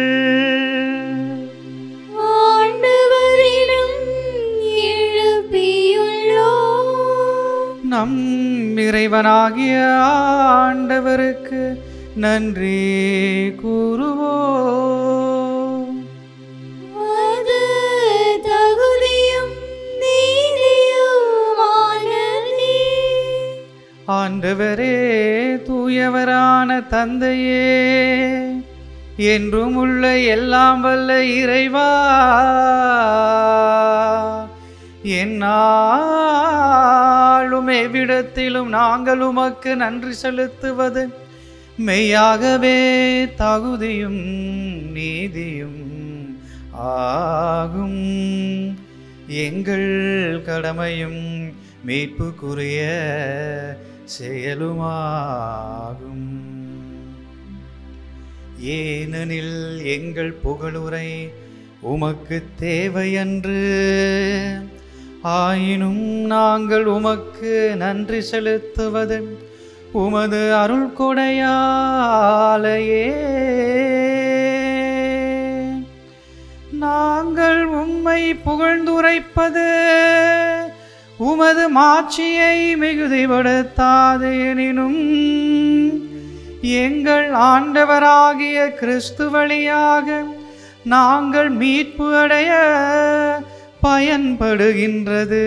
ஆண்டவரிடம் எழுப்பியுள்ளோம். நம் இறைவனாகிய ஆண்டவருக்கு நன்றி கூறுவோம். அது தகுதியும் நீதியுமானதே. ஆண்டவரே, தூயவரான தந்தையே, என்றும் உள்ள எல்லாம் வல்ல இறைவா, எந்நாளும் எவ்விடத்திலும் நாங்கள் உமக்கு நன்றி செலுத்துவது மெய்யாகவே தகுதியும் நீதியும் ஆகும். எங்கள் கடமையும் மீட்புக்குரிய செயலுமாகும். ஏனெனில் எங்கள் புகழுரை உமக்கு தேவையன்று, ஆயினும் நாங்கள் உமக்கு நன்றி செலுத்துவது உமது அருள் கொடையாலேயே. நாங்கள் உம்மை புகழ்ந்துரைப்பது உமது மாட்சியை மிகுதிப்படுத்தாது, எனினும் எங்கள் ஆண்டவராகிய கிறிஸ்து வழியாக நாங்கள் மீட்பு அடைய பயன்படுகின்றது.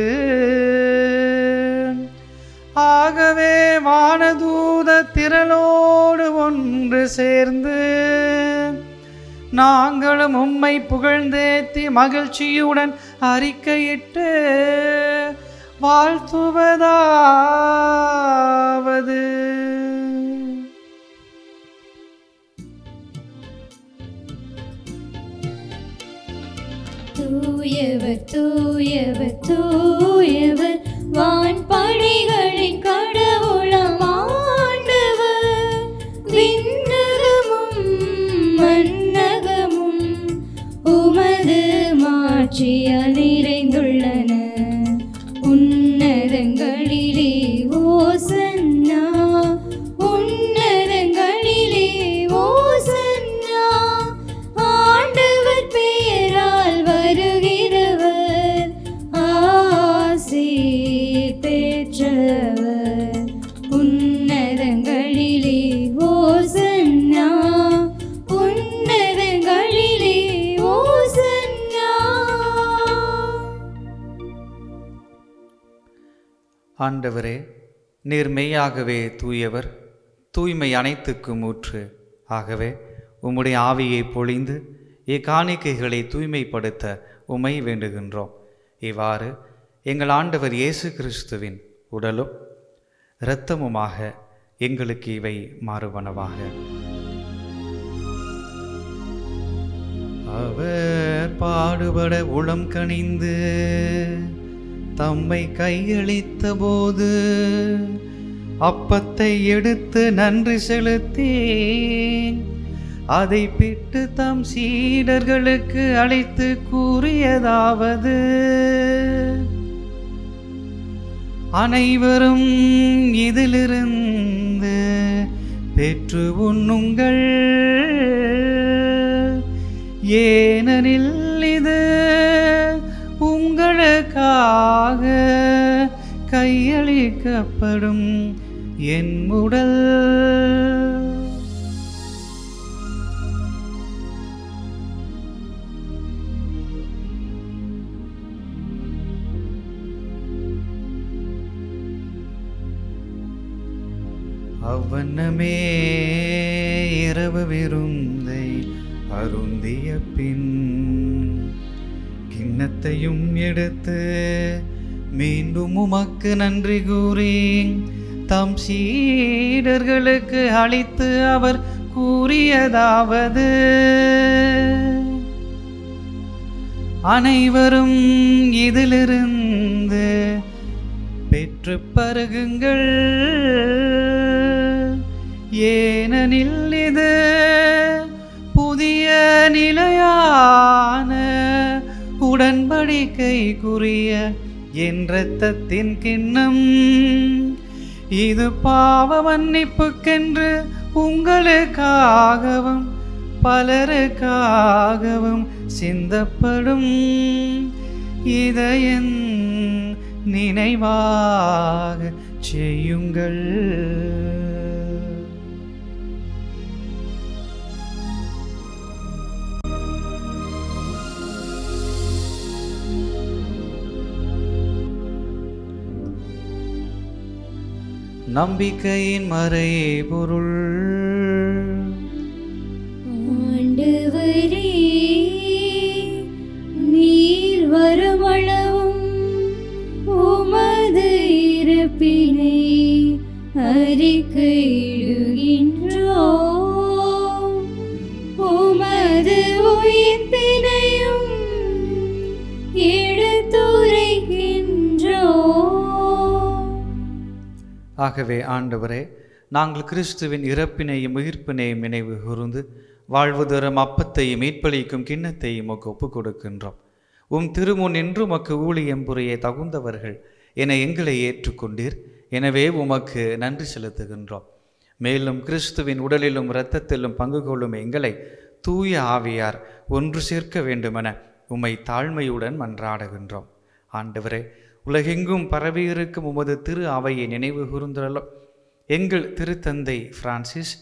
ஆகவே வானதூத திரளோடு ஒன்று சேர்ந்து நாங்களும் உம்மை புகழ்ந்தேத்தி மகிழ்ச்சியுடன் அறிக்கையிட்டு வாழ்த்துவதாவது: தூயவர் தூயவர் தூயவர் வான்படைகளின் கடவுளாம் ஆண்டவர். விண்ணகமும் மண்ணகமும் உமது மாட்சியால் நிறைந்துள்ளன. உன்னதங்களிலே ஓசன்னா, உன்னதங்களிலே ஓசன்னா. ஆண்டவர் பெயரால் வருகிறவர் ஆசி பெற்றவர். உன்னதங்களிலே ஓசன்னா, உன்னதங்களிலே ஓசன்னா. ஆண்டவரே, நீர் மெய்யாகவே தூயவர், தூய்மை அனைத்துக்கும் ஊற்று. ஆகவே உம்முடைய ஆவியை பொழிந்து இக்காணிக்கைகளை தூய்மைப்படுத்த உம்மை வேண்டுகின்றோம். இவ்வாறு எங்கள் ஆண்டவர் இயேசு கிறிஸ்துவின் உடலும் இரத்தமுமாக எங்களுக்கு இவை மாறுவனவாக. அவர் பாடுபட உளம் கனிந்து தம்மை கையளித்த போது அப்பத்தை எடுத்து நன்றி செலுத்தி அதை பிட்டு தம் சீடர்களுக்கு அளித்து கூறியதாவது, அனைவரும் இதிலிருந்து பெற்று உண்ணுங்கள், ஏனெனில் இது உங்களுக்காக கையளிக்கப்படும் என் உடல். அவ்வண்ணமே இரவு விருந்தை அருந்திய பின் கிண்ணத்தையும் எடுத்து மீண்டும் உமக்கு நன்றி கூறி தம் சீடர்களுக்கு அளித்து அவர் கூறியதாவது, அனைவரும் இதிலிருந்து பெற்று பருகுங்கள், ஏனெனில் இது புதிய நிலையான உடன்படிக்கைக்குரிய என் இரத்தத்தின் கிண்ணம். இது பாவ மன்னிப்புக்கென்று உங்களுக்காகவும் பலருக்காகவும் சிந்தப்படும். இதை என் நினைவாக செய்யுங்கள். நம்பிக்கையின் மறைபொருள். ஆண்டவரே, நீர் வருமளவும் உமது இறப்பினை அறிக்கையிடுகின்றோம், உமது உயிர்ப்பினையும் எடுத்துரைக்கின்றோம். ஆகவே ஆண்டவரே, நாங்கள் கிறிஸ்துவின் இறப்பினையும் உயிர்ப்பினையும் நினைவு கூர்ந்து வாழ்வு தரும் அப்பத்தையும் மீட்பளிக்கும் கிண்ணத்தையும் உமக்கு ஒப்புக் கொடுக்கின்றோம். உம் திருமுன் நின்று உமக்கு ஊழியம் புரிய தகுந்தவர்கள் என எங்களை ஏற்றுக்கொண்டீர். எனவே உமக்கு நன்றி செலுத்துகின்றோம். மேலும் கிறிஸ்துவின் உடலிலும் இரத்தத்திலும் பங்கு கொள்ளும் எங்களை தூய ஆவியார் ஒன்று சேர்க்க வேண்டுமென உம்மை தாழ்மையுடன் மன்றாடுகின்றோம். ஆண்டவரே, உலகெங்கும் பரவியிருக்கும் உமது திரு அவையை நினைவு கூர்ந்தருளும். எங்கள் திருத்தந்தை பிரான்சிஸ்,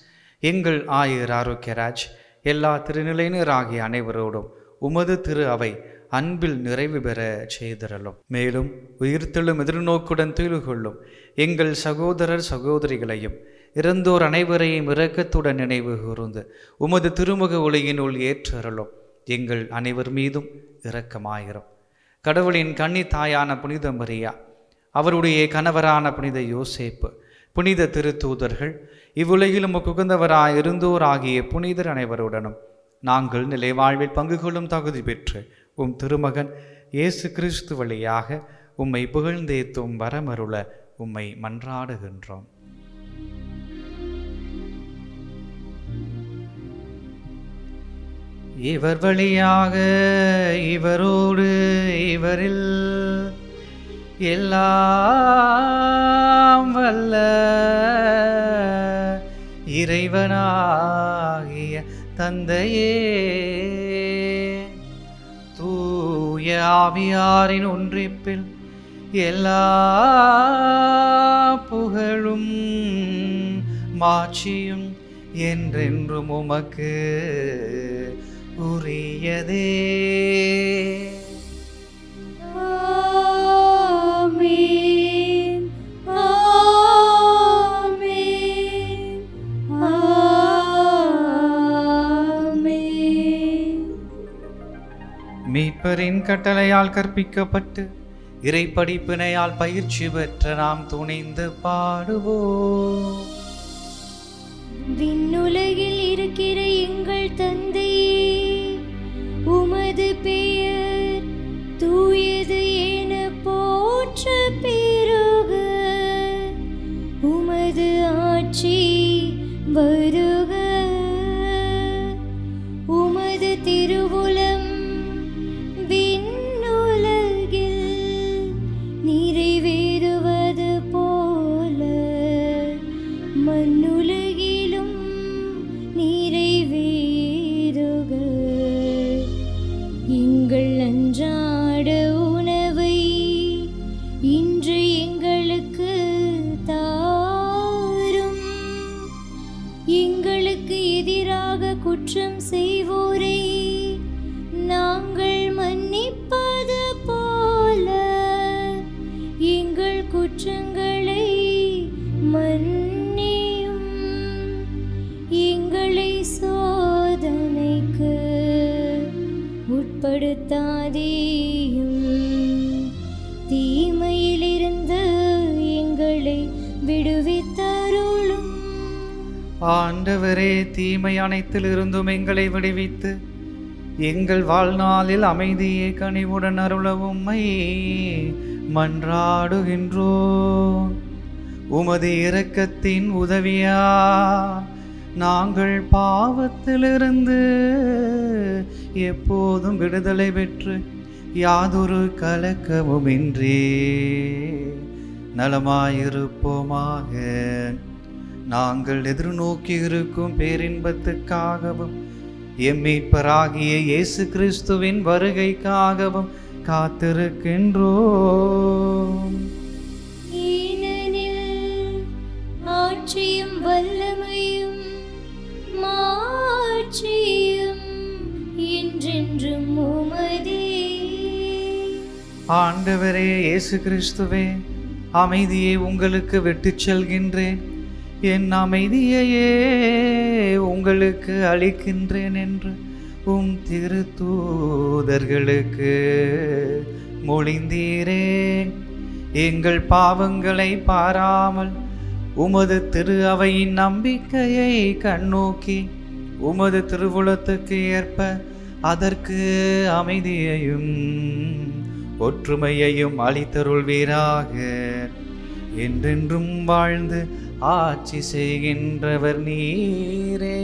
எங்கள் ஆயர் ஆரோக்கியராஜ், எல்லா திருநிலையினர் ஆகிய அனைவரோடும் உமது திரு அவை அன்பில் நிறைவு பெற செய்தருளும். மேலும் உயிர்த்தெழும் எதிர்நோக்குடன் துயில் கொள்ளும் எங்கள் சகோதரர் சகோதரிகளையும் இறந்தோர் அனைவரையும் இரக்கத்துடன் நினைவு கூர்ந்து உமது திருமுக ஒளியினுள் ஏற்றருளும். எங்கள் அனைவர் மீதும் இரக்கமாயிரும். கடவுளின் கன்னி தாயான புனித மரியா, அவருடைய கணவரான புனித யோசேப்பு, புனித திருத்தூதர்கள், இவ்வுலகிலும் உகந்தவராய் இருந்தோர் ஆகிய புனிதர் அனைவருடனும் நாங்கள் நிலைவாழ்வில் பங்கு கொள்ளும் தகுதி பெற்று உம் திருமகன் இயேசு கிறிஸ்து வழியாக உம்மை புகழ்ந்தேத்தும் வரமருள உம்மை மன்றாடுகின்றோம். இவர் வழியாக இவரோடு இவரில் எல்லாம் வல்ல இறைவனாகிய தந்தையே, தூய ஆவியாரின் ஒன்றிப்பில் எல்லா புகழும் மாட்சியும் என்றென்றும் உமக்கு உரியதே. ஆமென், ஆமென், ஆமென். மீட்பரின் கட்டளையால் கற்பிக்கப்பட்டு இறை படிப்பினையால் பயிற்சி பெற்ற நாம் துணிந்து பாடுவோம். விண்ணுலகில் இருக்கிற எங்கள் தந்தையே, உமது பெயர் தூயது என போற்ற குற்றம் செய்வோரை நாங்கள் மன்னிப்பது போல எங்கள் குற்றங்களை மன்னியும். எங்களை சோதனைக்கு உட்படுத்தாதேயும், தீமையிலிருந்து எங்களை விடுவித்தருளும். ஆண்டவரே, தீமை அனைத்திலிருந்தும் எங்களை விடுவித்து எங்கள் வாழ்நாளில் அமைதியை கனிவுடன் அருளவும் உம்மை மன்றாடுகின்றோம். உமது இரக்கத்தின் உதவியா நாங்கள் பாவத்திலிருந்து எப்போதும் விடுதலை பெற்று யாதொரு கலக்கமுமின்றி நலமாயிருப்போமாக. நாங்கள் எதிர்நோக்கி இருக்கும் பேரின்பத்துக்காகவும் எம் மீட்பராகிய இயேசு கிறிஸ்துவின் வருகைக்காகவும் காத்திருக்கின்றோம். ஏனெனில் ஆட்சியும் வல்லமையும் மாட்சியும் என்றென்றும் உமதே. ஆண்டவரே இயேசு கிறிஸ்துவே, அமைதியை உங்களுக்கு விட்டுச் செல்கின்றேன், என் அமைதியையே உங்களுக்கு அளிக்கின்றேன் என்று உம் திருத்தூதர்களுக்கு மொழிந்தீரே. எங்கள் பாவங்களை பாராமல் உமது திரு அவையின் நம்பிக்கையை கண்ணோக்கி உமது திருவுளத்துக்கு ஏற்ப அதற்கு அமைதியையும் ஒற்றுமையையும் அளித்தருள்வீராக. என்றென்றும் வாழ்ந்து ஆட்சி செய்கின்றவர் நீரே.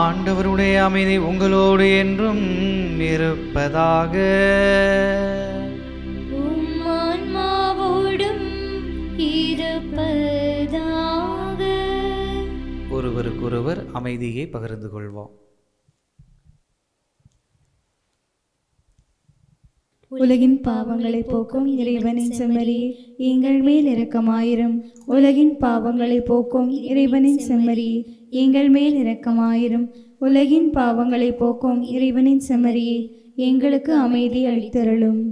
ஆண்டவருடைய அமைதி உங்களோடு என்றும் இருப்பதாக. உம் ஆன்மாவோடும் இருப்பதாக. ஒருவருக்கொருவர் அமைதியை பகிர்ந்து கொள்வோம். உலகின் பாவங்களை போக்கும் இறைவனின் செம்மறியே, எங்கள் மேல் இரக்கமாயிரும். உலகின் பாவங்களை போக்கும் இறைவனின் செம்மறியே, எங்கள் மேல் இரக்கமாயிரும். உலகின் பாவங்களை போக்கும் இறைவனின் செம்மறியே, எங்களுக்கு அமைதி அளித்தருளும்.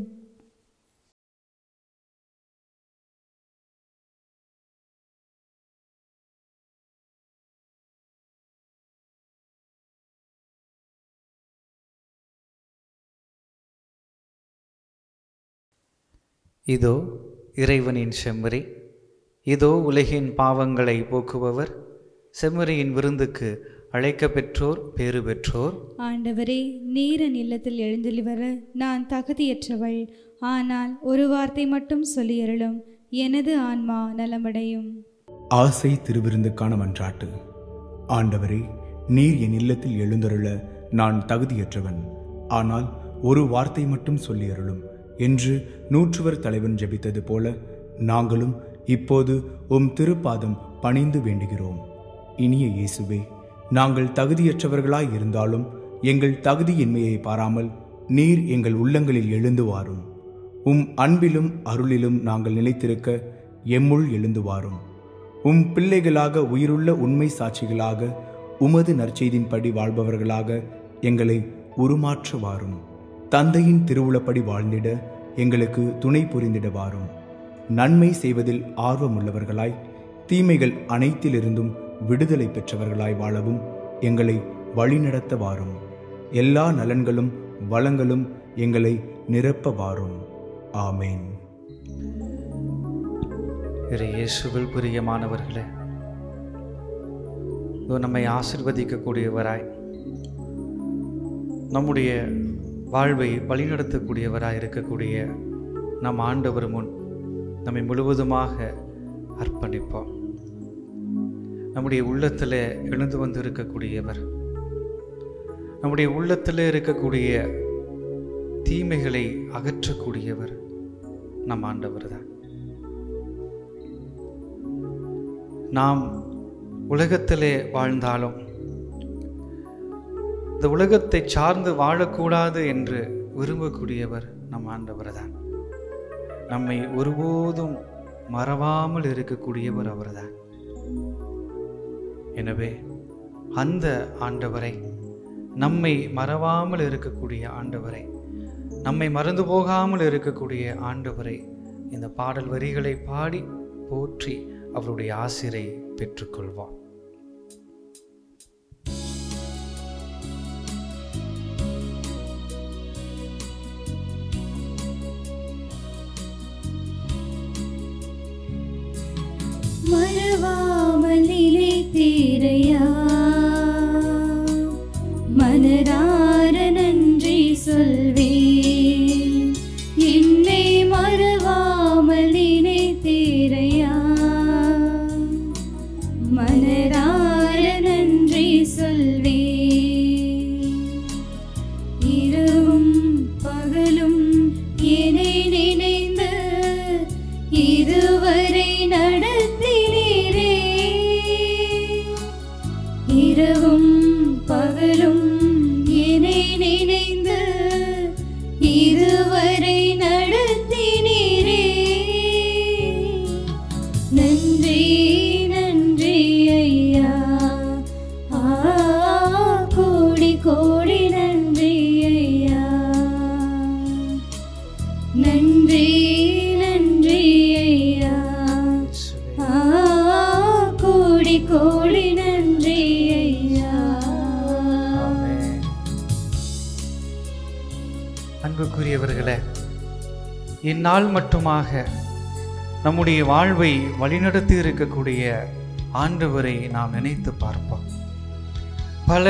இதோ இறைவனின் செம்மறி, இதோ உலகின் பாவங்களை போக்குபவர். செம்மறியின் விருந்துக்கு அழைக்க பெற்றோர் பேறு பெற்றோர். ஆண்டவரே, நீரின் இல்லத்தில் எழுந்தருளி வர நான் தகுதியற்றவள். ஆனால் ஒரு வார்த்தை மட்டும் சொல்லியருளும், எனது ஆன்மா நலமடையும். ஆசை திருவிருந்துக்கான மன்றாட்டு. ஆண்டவரே, நீர் என் இல்லத்தில் எழுந்தருள நான் தகுதியற்றவன். ஆனால் ஒரு வார்த்தை மட்டும் சொல்லியருளும் என்று நூற்றுவர் தலைவன் ஜெபித்தது போல நாங்களும் இப்போது உம் திருப்பாதம் பணிந்து வேண்டுகிறோம். இனிய இயேசுவே, நாங்கள் தகுதியற்றவர்களாய் இருந்தாலும் எங்கள் தகுதியின்மையை பாராமல் நீர் எங்கள் உள்ளங்களில் எழுந்து வாரும். உம் அன்பிலும் அருளிலும் நாங்கள் நிலைத்திருக்க எம்முள் எழுந்து வாரும். உம் பிள்ளைகளாக உயிருள்ள உண்மை சாட்சிகளாக உமது நற்செய்தின்படி வாழ்பவர்களாக எங்களை உருமாற்ற வாரும். தந்தையின் திருவுளப்படி வாழ்ந்திட எங்களுக்கு துணை புரிந்திட வாரும். நன்மை செய்வதில் ஆர்வமுள்ளவர்களாய் தீமைகள் அனைத்திலிருந்தும் விடுதலை பெற்றவர்களாய் வாழவும் எங்களை வழிநடத்த வாரும். எல்லா நலன்களும் வளங்களும் எங்களை நிரப்ப வாரும். ஆமேன். இயேசுவில் பிரியமானவர்களே, நம்மை ஆசீர்வதிக்கக்கூடியவராய், நம்முடைய வாழ்வை வழிநடத்தக்கூடியவராய் இருக்கக்கூடிய நம் ஆண்டவர் முன் நம்மை முழுவதுமாக அர்ப்பணிப்போம். நம்முடைய உள்ளத்தில் எழுந்து வந்து இருக்கக்கூடியவர், நம்முடைய உள்ளத்தில் இருக்கக்கூடிய தீமைகளை அகற்றக்கூடியவர் நம் ஆண்டவர் தான். நாம் உலகத்திலே வாழ்ந்தாலும் இந்த உலகத்தை சார்ந்து வாழக்கூடாது என்று விரும்பக்கூடியவர் நம் ஆண்டவர் தான். நம்மை ஒருபோதும் மறவாமல் இருக்கக்கூடியவர் அவர்தான். எனவே அந்த ஆண்டவரை, நம்மை மறவாமல் இருக்கக்கூடிய ஆண்டவரை, நம்மை மறந்து போகாமல் இருக்கக்கூடிய ஆண்டவரை இந்த பாடல் வரிகளை பாடி போற்றி அவருடைய ஆசிரை பெற்றுக்கொள்வோம். மறவாமல் நிலைத்தீரையா, மனதார நன்றி சொல்வேன். என்னை மறவாமல் நினைத்தீரையா, மனதார நன்றி சொல்வேன். இரவும் பகலும் என்னை நினைந்து இதுவரை நடத்தினீரே. இரவும் பகலும் என்னை நினைந்து இதுவரை நடத்தினீரே. நன்றி நன்றி ஐயா, கோடி கோடி நன்றி ஐயா. நன்றி நன்றி ஐயா, கோடி கோடி நன்றி ஐயா. அன்புக்குரியவர்களே, இந்நாள் மட்டுமாக நம்முடைய வாழ்வை வழிநடத்தி இருக்கக்கூடிய ஆண்டவரை நாம் நினைத்து பார்ப்போம். பல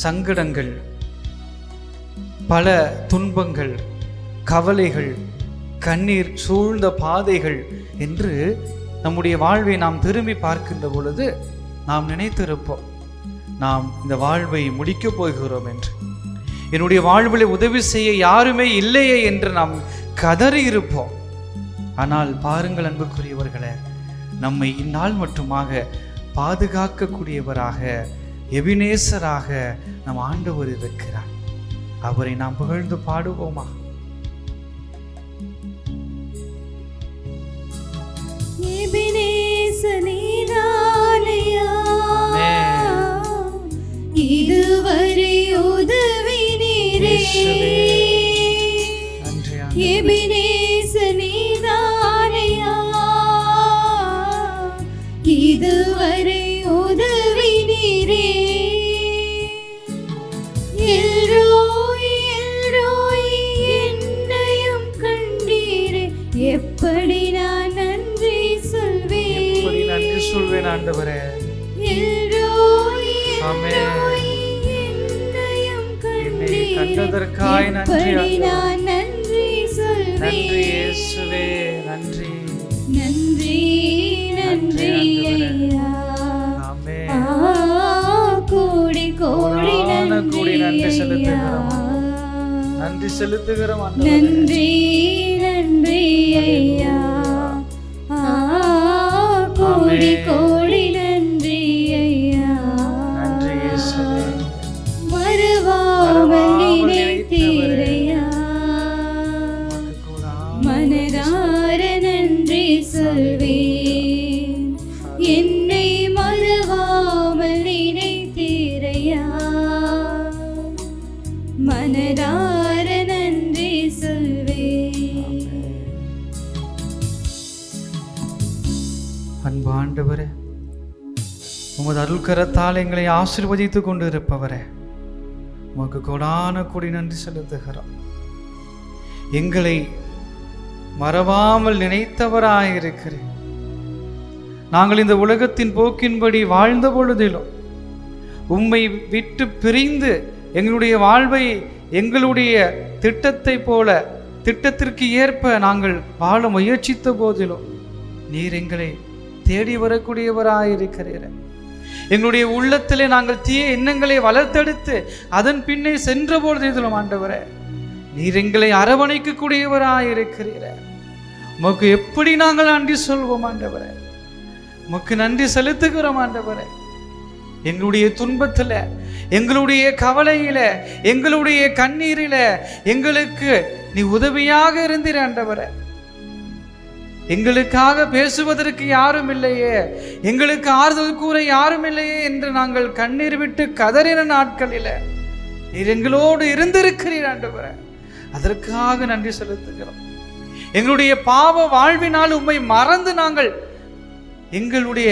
சங்கடங்கள், பல துன்பங்கள், கவலைகள், கண்ணீர் சூழ்ந்த பாதைகள் என்று நம்முடைய வாழ்வை நாம் திரும்பி பார்க்கின்ற பொழுது நாம் நினைத்திருப்போம், நாம் இந்த வாழ்வை முடிக்கப் போகிறோம் என்று. என்னுடைய வாழ்வில் உதவி செய்ய யாருமே இல்லையே என்று நாம் கதறி இருப்போம். ஆனால் பாருங்கள் அன்புக்குரியவர்களே, நம்மை இந்நாள் மட்டுமாக பாதுகாக்கக்கூடியவராக, எபினேசராக நம் ஆண்டவர் இருக்கிறார். அவரை நாம் புகழ்ந்து பாடுவோமா? இதுவரை உதவினீரே. எபினேசர் நீதானையா, இதுவரை உதவினீரே. எல்ரோய் எல்ரோய் என்னையும் கண்டீரே. எப்படி நான் நன்றி சொல்வேன், எப்படி நன்றி சொல்வேன் ஆண்டவரே. எல்ரோய் ஆமென். என்னையும் என்னை கண்டதற்காய் நன்றி எப்படி ஆண்டவரே. நான் நன்றி சொல்வேன். நன்றி இயேசுவே, நன்றி நன்றி நன்றி ஐயா. ஆமென். கோடி கோடி கோடி நன்றி நன்றி செலுத்துகிறோம். ஐயா. நன்றி செலுத்துகிறோம் ஆண்டவரே. நன்றி நன்றி ஐயா. கோடி கோடி நன்றி ஐயா. நன்றி இயேசுவே. மறவாமல் நினைத்தீரையா, மனதார நன்றி சொல்வேன். என்னை மறவாமல் நினைத்தீரையா, மனதார நன்றி சொல்வேன். அன்பு ஆண்டவரே, உமது அருள் கரத்தால் எங்களை ஆசீர்வதித்துக் கொண்டு இருப்பவரே, உமக்கு கோடான கோடி நன்றி செலுத்துகிறோம். எங்களை மறவாமல் நினைத்தவராயிருக்கிறேன். நாங்கள் இந்த உலகத்தின் போக்கின்படி வாழ்ந்த பொழுதிலும் உம்மை விட்டு பிரிந்து எங்களுடைய வாழ்வை எங்களுடைய திட்டத்தை போல, திட்டத்திற்கு ஏற்ப நாங்கள் வாழ முயற்சித்த போதிலும் நீர் எங்களை தேடி வரக்கூடியவராயிருக்கிறீர். எங்களுடைய உள்ளத்திலே நாங்கள் தீய எண்ணங்களை வளர்த்தெடுத்து அதன் பின்னே சென்ற பொழுதிலும் ஆண்டவரே, நீர் எங்களை அரவணைக்கக்கூடியவராயிருக்கிறீர். உமக்கு எப்படி நாங்கள் நன்றி சொல்வோம் ஆண்டவரே. உமக்கு நன்றி செலுத்துகிறோம் ஆண்டவரே. எங்களுடைய துன்பத்தில், எங்களுடைய கவலையில, எங்களுடைய கண்ணீரில எங்களுக்கு நீ உதவியாக இருந்தீர் ஆண்டவரே. எங்களுக்காக பேசுவதற்கு யாரும் இல்லையே, எங்களுக்கு ஆறுதல் கூற யாரும் இல்லையே என்று நாங்கள் கண்ணீர் விட்டு கதறின நாட்களில் நீர் எங்களோடு இருந்திருக்கிறீர் ஆண்டவரே. அதற்காக நன்றி செலுத்துகிறோம். எங்களுடைய பாவ வாழ்வினால் உம்மை மறந்து நாங்கள் எங்களுடைய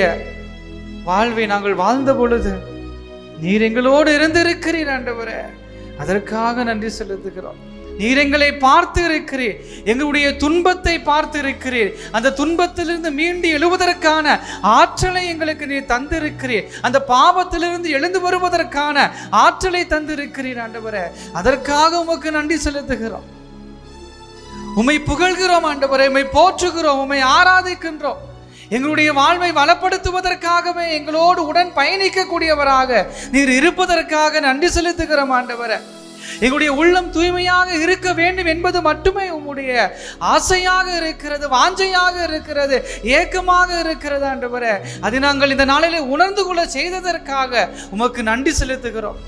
வாழ்வை நாங்கள் வாழ்ந்த பொழுது நீர் எங்களோடு இருந்திருக்கிறீர் ஆண்டவரே. அதற்காக நன்றி செலுத்துகிறோம். நீர் எங்களை பார்த்து இருக்கிறீர், எங்களுடைய துன்பத்தை பார்த்து இருக்கிறீர். அந்த துன்பத்திலிருந்து மீண்டு எழுவதற்கான ஆற்றலை எங்களுக்கு நீர் தந்திருக்கிறீர். அந்த பாவத்திலிருந்து எழுந்து வருவதற்கான ஆற்றலை தந்திருக்கிறீர் ஆண்டவரே. அதற்காக உமக்கு நன்றி செலுத்துகிறோம். உம்மை புகழ்கிறோம் ஆண்டவரே, உம்மை போற்றுகிறோம், உம்மை ஆராதிக்கின்றோம். எங்களுடைய வாழ்வை வளப்படுத்துவதற்காகவே எங்களோடு உடன் பயணிக்கக்கூடியவராக நீர் இருப்பதற்காக நன்றி செலுத்துகிறோம் ஆண்டவரே. எங்களுடைய உள்ளம் தூய்மையாக இருக்க வேண்டும் என்பது மட்டுமே உம்முடைய ஆசையாக இருக்கிறது, வாஞ்சையாக இருக்கிறது, ஏக்கமாக இருக்கிறது ஆண்டவரே. அதை நாங்கள் இந்த நாளிலே உணர்ந்து கொள்ள செய்ததற்காக உமக்கு நன்றி செலுத்துகிறோம்.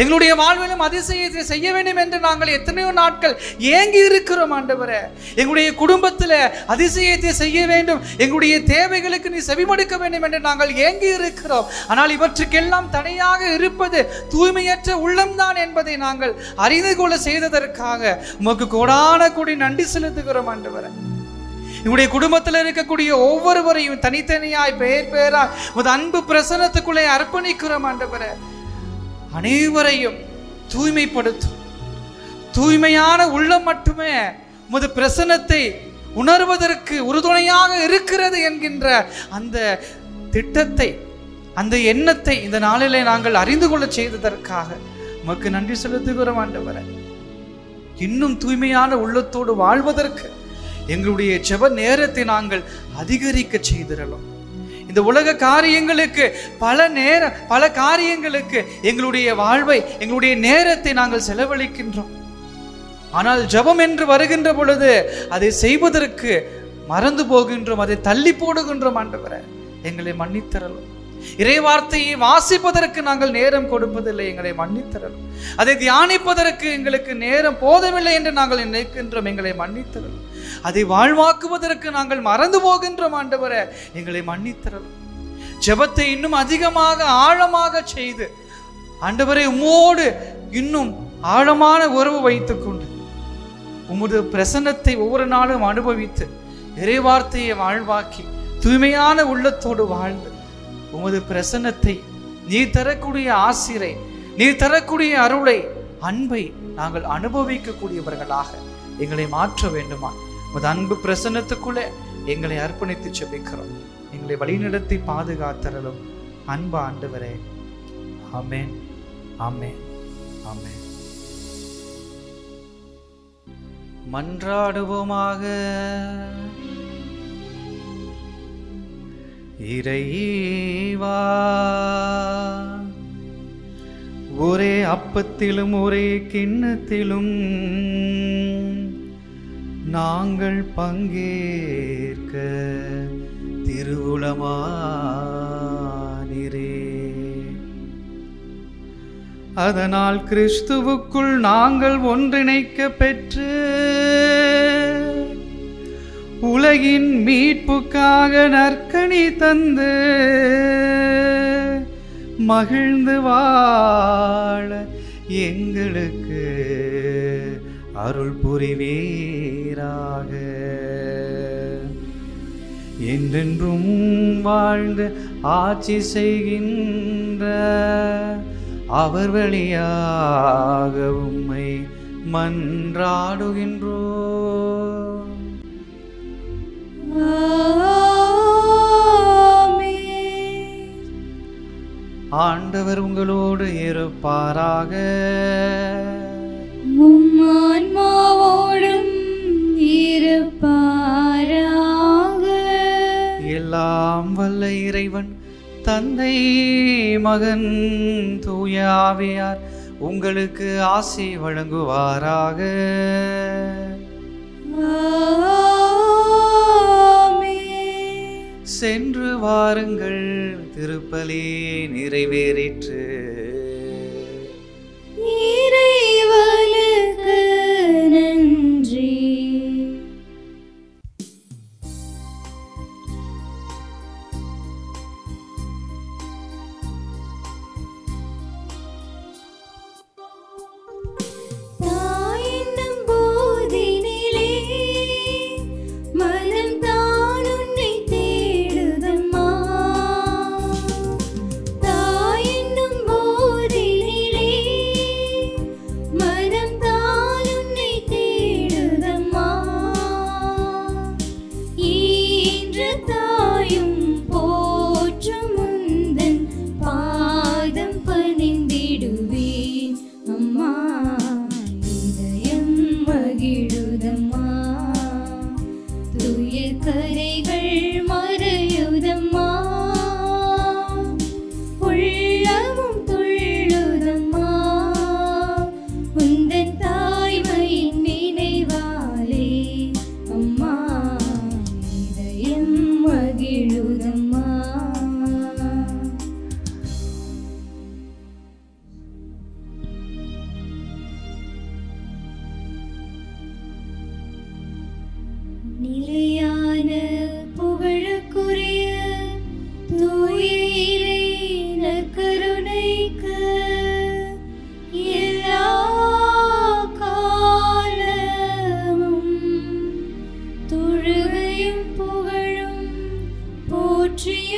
எங்களுடைய வாழ்விலும் அதிசயத்தை செய்ய வேண்டும் என்று நாங்கள் எத்தனையோ நாட்கள் ஏங்கி இருக்கிறோம் ஆண்டவரே. எங்களுடைய குடும்பத்தில் அதிசயத்தை செய்ய வேண்டும், எங்களுடைய தேவைகளுக்கு நீ செவிமடுக்க வேண்டும் என்று நாங்கள் ஏங்கி இருக்கிறோம். ஆனால் இவற்றுக்கெல்லாம் தடையாக இருப்பது தூய்மையற்ற உள்ளம்தான் என்பதை நாங்கள் அறிந்து கொள்ள செய்ததற்காக உமக்கு கோடான கோடி நன்றி செலுத்துகிறோம் ஆண்டவரே. எங்களுடைய குடும்பத்தில் இருக்கக்கூடிய ஒவ்வொருவரையும் தனித்தனியாய் பெயர் பெயராய் உமது அன்பு பிரசன்னத்துக்குள்ளே அர்ப்பணிக்கிறோம் ஆண்டவரே. அனைவரையும் தூய்மைப்படுத்தும். தூய்மையான உள்ளம் மட்டுமே உமது பிரசன்னத்தை உணர்வதற்கு உறுதுணையாக இருக்கிறது என்கின்ற அந்த திட்டத்தை, அந்த எண்ணத்தை இந்த நாளிலே நாங்கள் அறிந்து கொள்ள செய்ததற்காக உமக்கு நன்றி செலுத்துகிறோம் ஆண்டவரே. இன்னும் தூய்மையான உள்ளத்தோடு வாழ்வதற்கு எங்களுடைய ஜெப நேரத்தை நாங்கள் அதிகரிக்க செய்திடலாம். இந்த உலக காரியங்களுக்கு பல காரியங்களுக்கு எங்களுடைய வாழ்வை, எங்களுடைய நேரத்தை நாங்கள் செலவழிக்கின்றோம். ஆனால் ஜெபம் என்று வருகின்ற பொழுது அதை செய்வதற்கு மறந்து போகின்றோம், அதை தள்ளி போடுகின்றோம் ஆண்டவரே. எங்களை மன்னித்தரலும். இறை வார்த்தையை வாசிப்பதற்கு நாங்கள் நேரம் கொடுப்பதில்லை, எங்களை மன்னித்தரலும். அதை தியானிப்பதற்கு எங்களுக்கு நேரம் போதவில்லை என்று நாங்கள் நினைக்கின்றோம், எங்களை மன்னித்தரலும். அதை வாழ்வாக்குவதற்கு நாங்கள் மறந்து போகின்றோம் ஆண்டவரே, எங்களை மன்னித்தரலும். ஜெபத்தை இன்னும் அதிகமாக ஆழமாக செய்து ஆண்டவரே உம்மோடு இன்னும் ஆழமான உறவு வைத்துக்கொண்டு உமது பிரசன்னத்தை ஒவ்வொரு நாளும் அனுபவித்து இறை வார்த்தையை வாழ்வாக்கி தூய்மையான உள்ளத்தோடு வாழ்ந்து உமது பிரசன்னத்தை, நீர் தரக்கூடிய ஆசிரை, நீர் தரக்கூடிய அருளை, அன்பை நாங்கள் அனுபவிக்கக்கூடியவர்களாக எங்களை மாற்ற வேண்டுமா? உமது அன்பு பிரசன்னத்துக்குள்ளே எங்களை அர்ப்பணித்து செபிக்கிறோம். எங்களை வழிநடத்தி பாதுகாத்தரலும் அன்பு ஆண்டவரே. ஆமென், ஆமென், ஆமென். மன்றாடுவோமாக. இறைவா, ஒரே அப்பத்திலும் ஒரே கிண்ணத்திலும் நாங்கள் பங்கேற்க திருவுளமானீரே. அதனால் கிறிஸ்துவுக்குள் நாங்கள் ஒன்றிணைக்க பெற்று உலகின் மீட்புக்காக நற்கனி தந்து மகிழ்ந்து வாழ எங்களுக்கு அருள் புரிவீராக. என்றென்றும் வாழ்ந்து ஆட்சி செய்கின்ற அவர் வழியாக உம்மை மன்றாடுகின்றோம். ஆண்டவர் உங்களோடு இருப்பாராக. உம் ஆன்மாவோடும் இருப்பாராக. எல்லாம் வல்ல இறைவன் தந்தை, மகன், தூய ஆவியார் உங்களுக்கு ஆசி வழங்குவாராக. சென்று வாருங்கள், திருப்பலி நிறைவேறிற்று. இறைவனுக்கு நன்றி.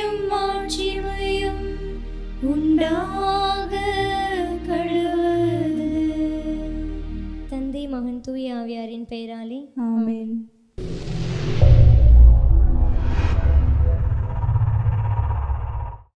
ஆட்சியும் மாட்சிமையும் உண்டாக கடவது. தந்தை மகன் தூய ஆவியாரின் பெயராலே ஆமென்.